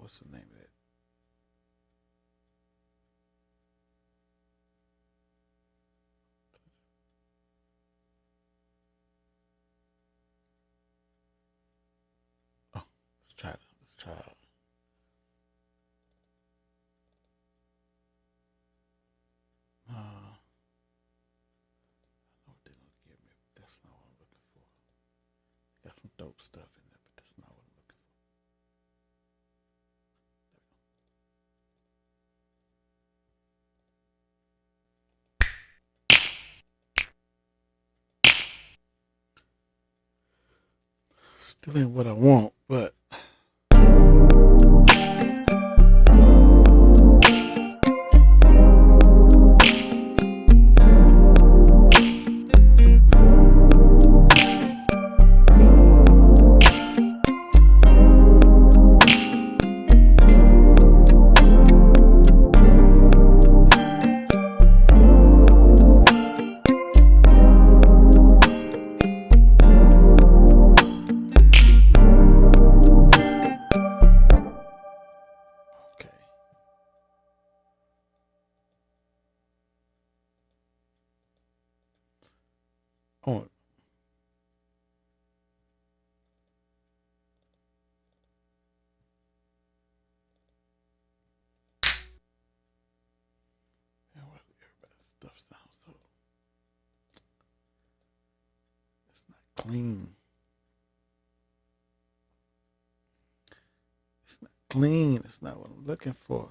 what's the name of that? Oh, let's try it. Let's try it. I know what they're gonna give me, but that's not what I'm looking for. Got some dope stuff in there, but that's not what I'm looking for. Still ain't what I want, but okay. Oh, yeah, what everybody's stuff sounds so. It's not clean. It's not clean. It's not what I'm looking for.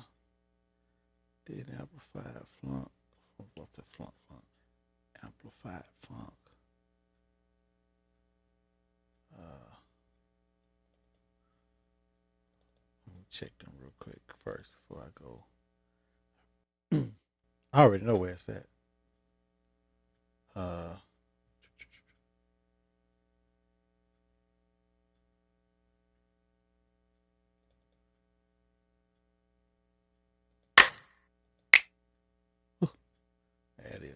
Did amplified funk. What's the funk? Amplified funk. Let me check them real quick first before I go. I already know where it's at. There it is.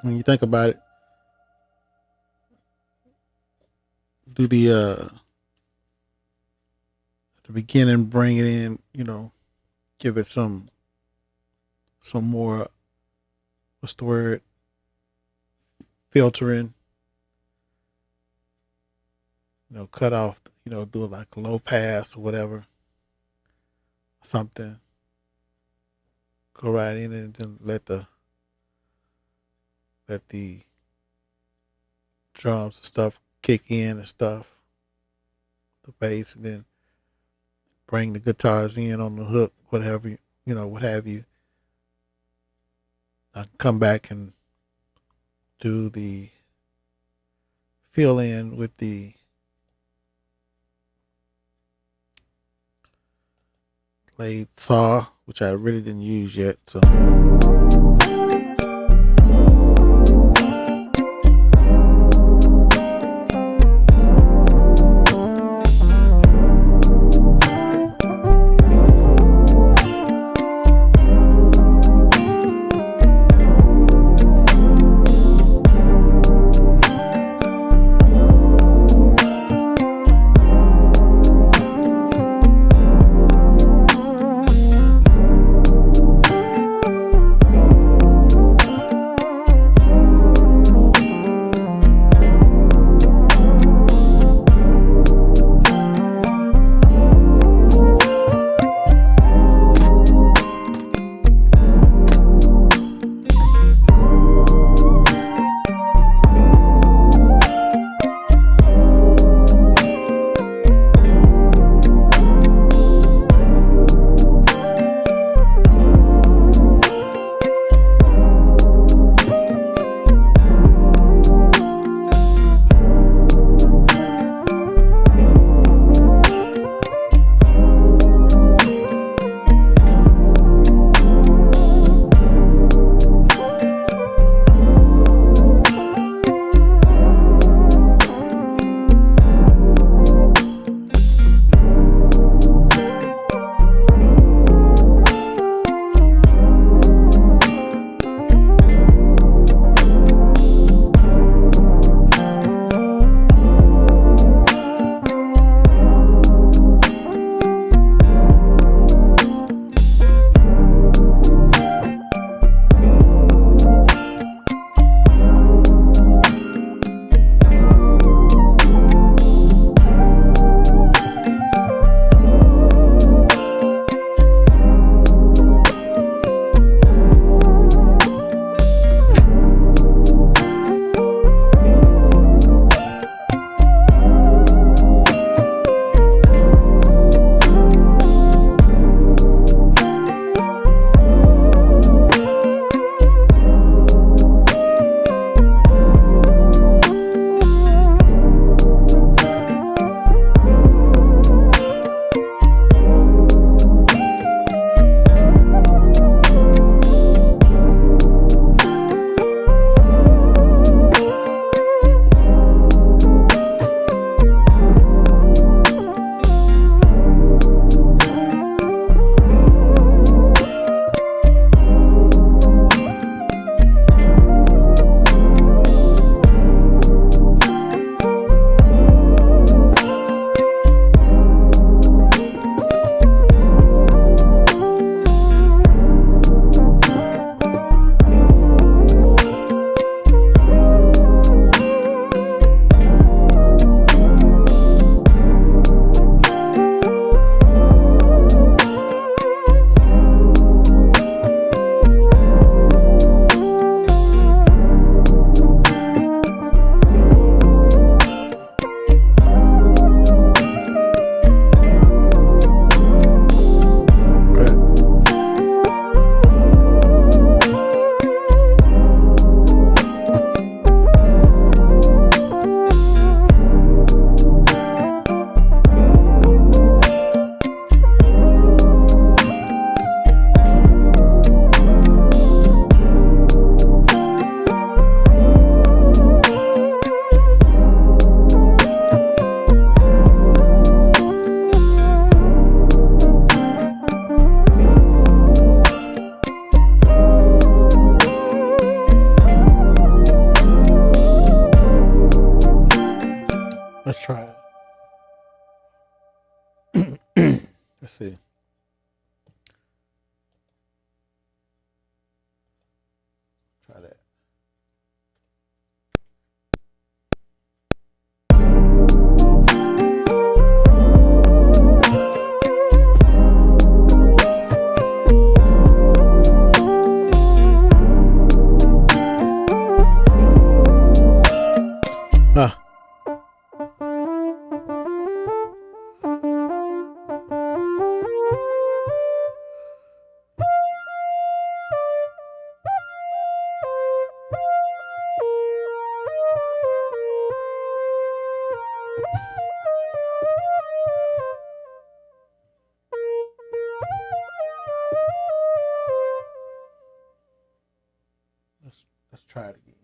when you think about it, do the beginning, bring it in, give it some more, what's the word, filtering, cut off, do it like a low pass or whatever, something, go right in and then let the drums and stuff kick in and stuff, the bass, and then bring the guitars in on the hook, whatever, what have you. I can come back and do the fill in with the laid saw, which I really didn't use yet, so. see. Try that. Let's try it again.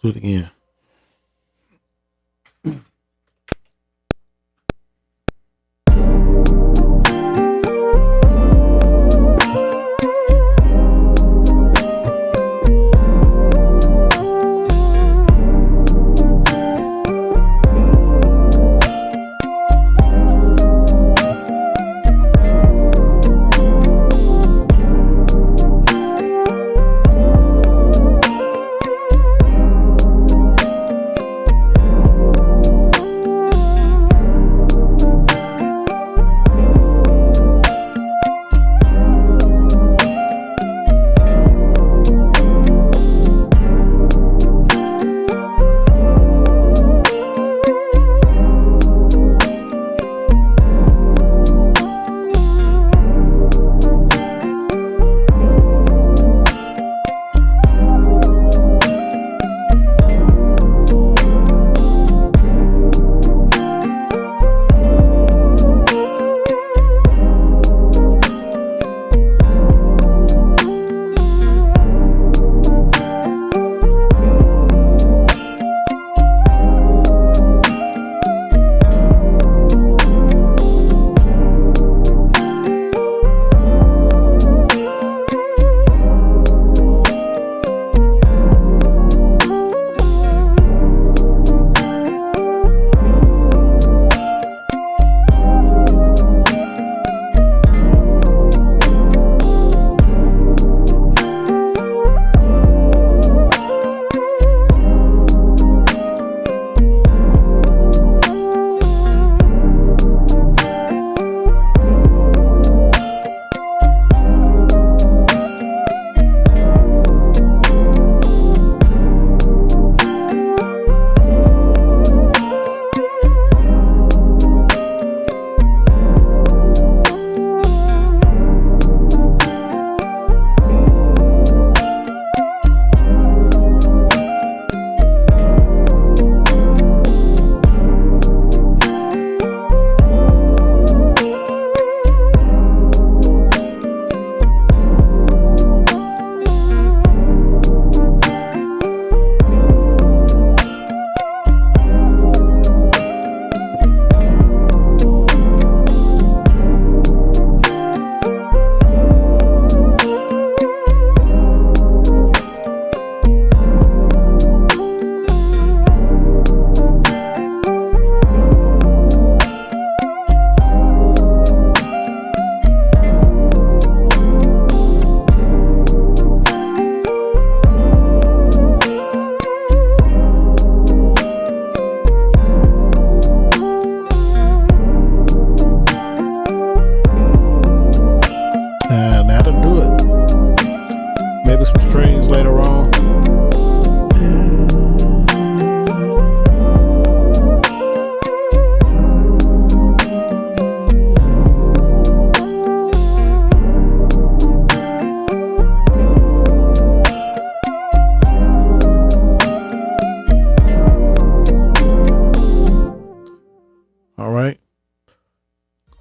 Do it again.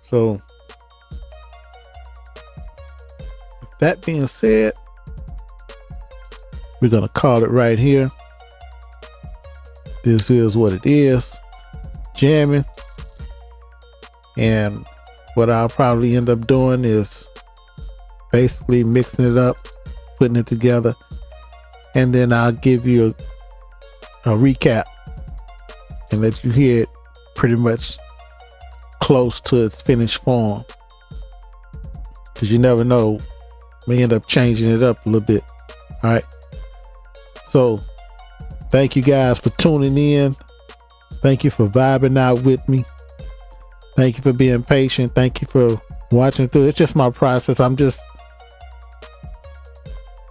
So, with that being said, we're going to call it right here. This is what it is. Jamming. And what I'll probably end up doing is basically mixing it up, putting it together, and then I'll give you a recap and let you hear it pretty much close to its finished form. Because you never know, we end up changing it up a little bit. All right. So thank you guys for tuning in. Thank you for vibing out with me. Thank you for being patient. Thank you for watching through. It's just my process.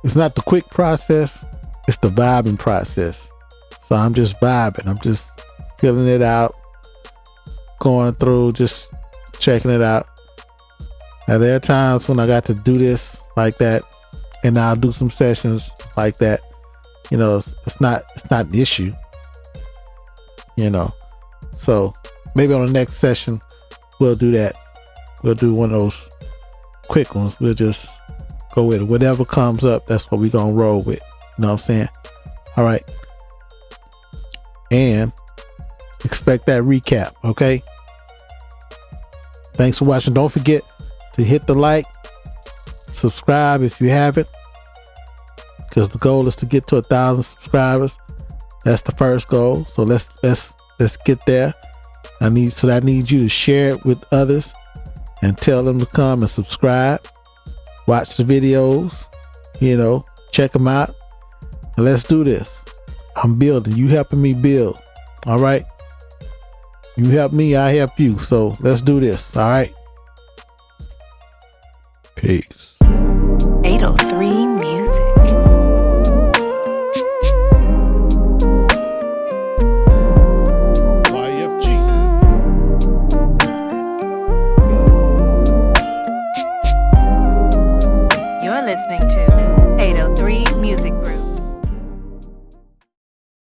It's not the quick process. It's the vibing process. So I'm just vibing. I'm just feeling it out, going through, just checking it out. Now, there are times when I got to do this like that, and I'll do some sessions like that. You know, it's not an issue. You know, so maybe on the next session we'll do that. We'll do one of those quick ones. We'll just go with it. Whatever comes up, that's what we're gonna roll with. You know what I'm saying? All right. And expect that recap, okay? Thanks for watching. Don't forget to hit the like, subscribe if you haven't, because the goal is to get to 1,000 subscribers. That's the first goal. So let's get there. I need you to share it with others and tell them to come and subscribe, watch the videos, you know, check them out, and let's do this. I'm building. You helping me build. All right. You help me, I help you. So let's do this. All right. Peace. 803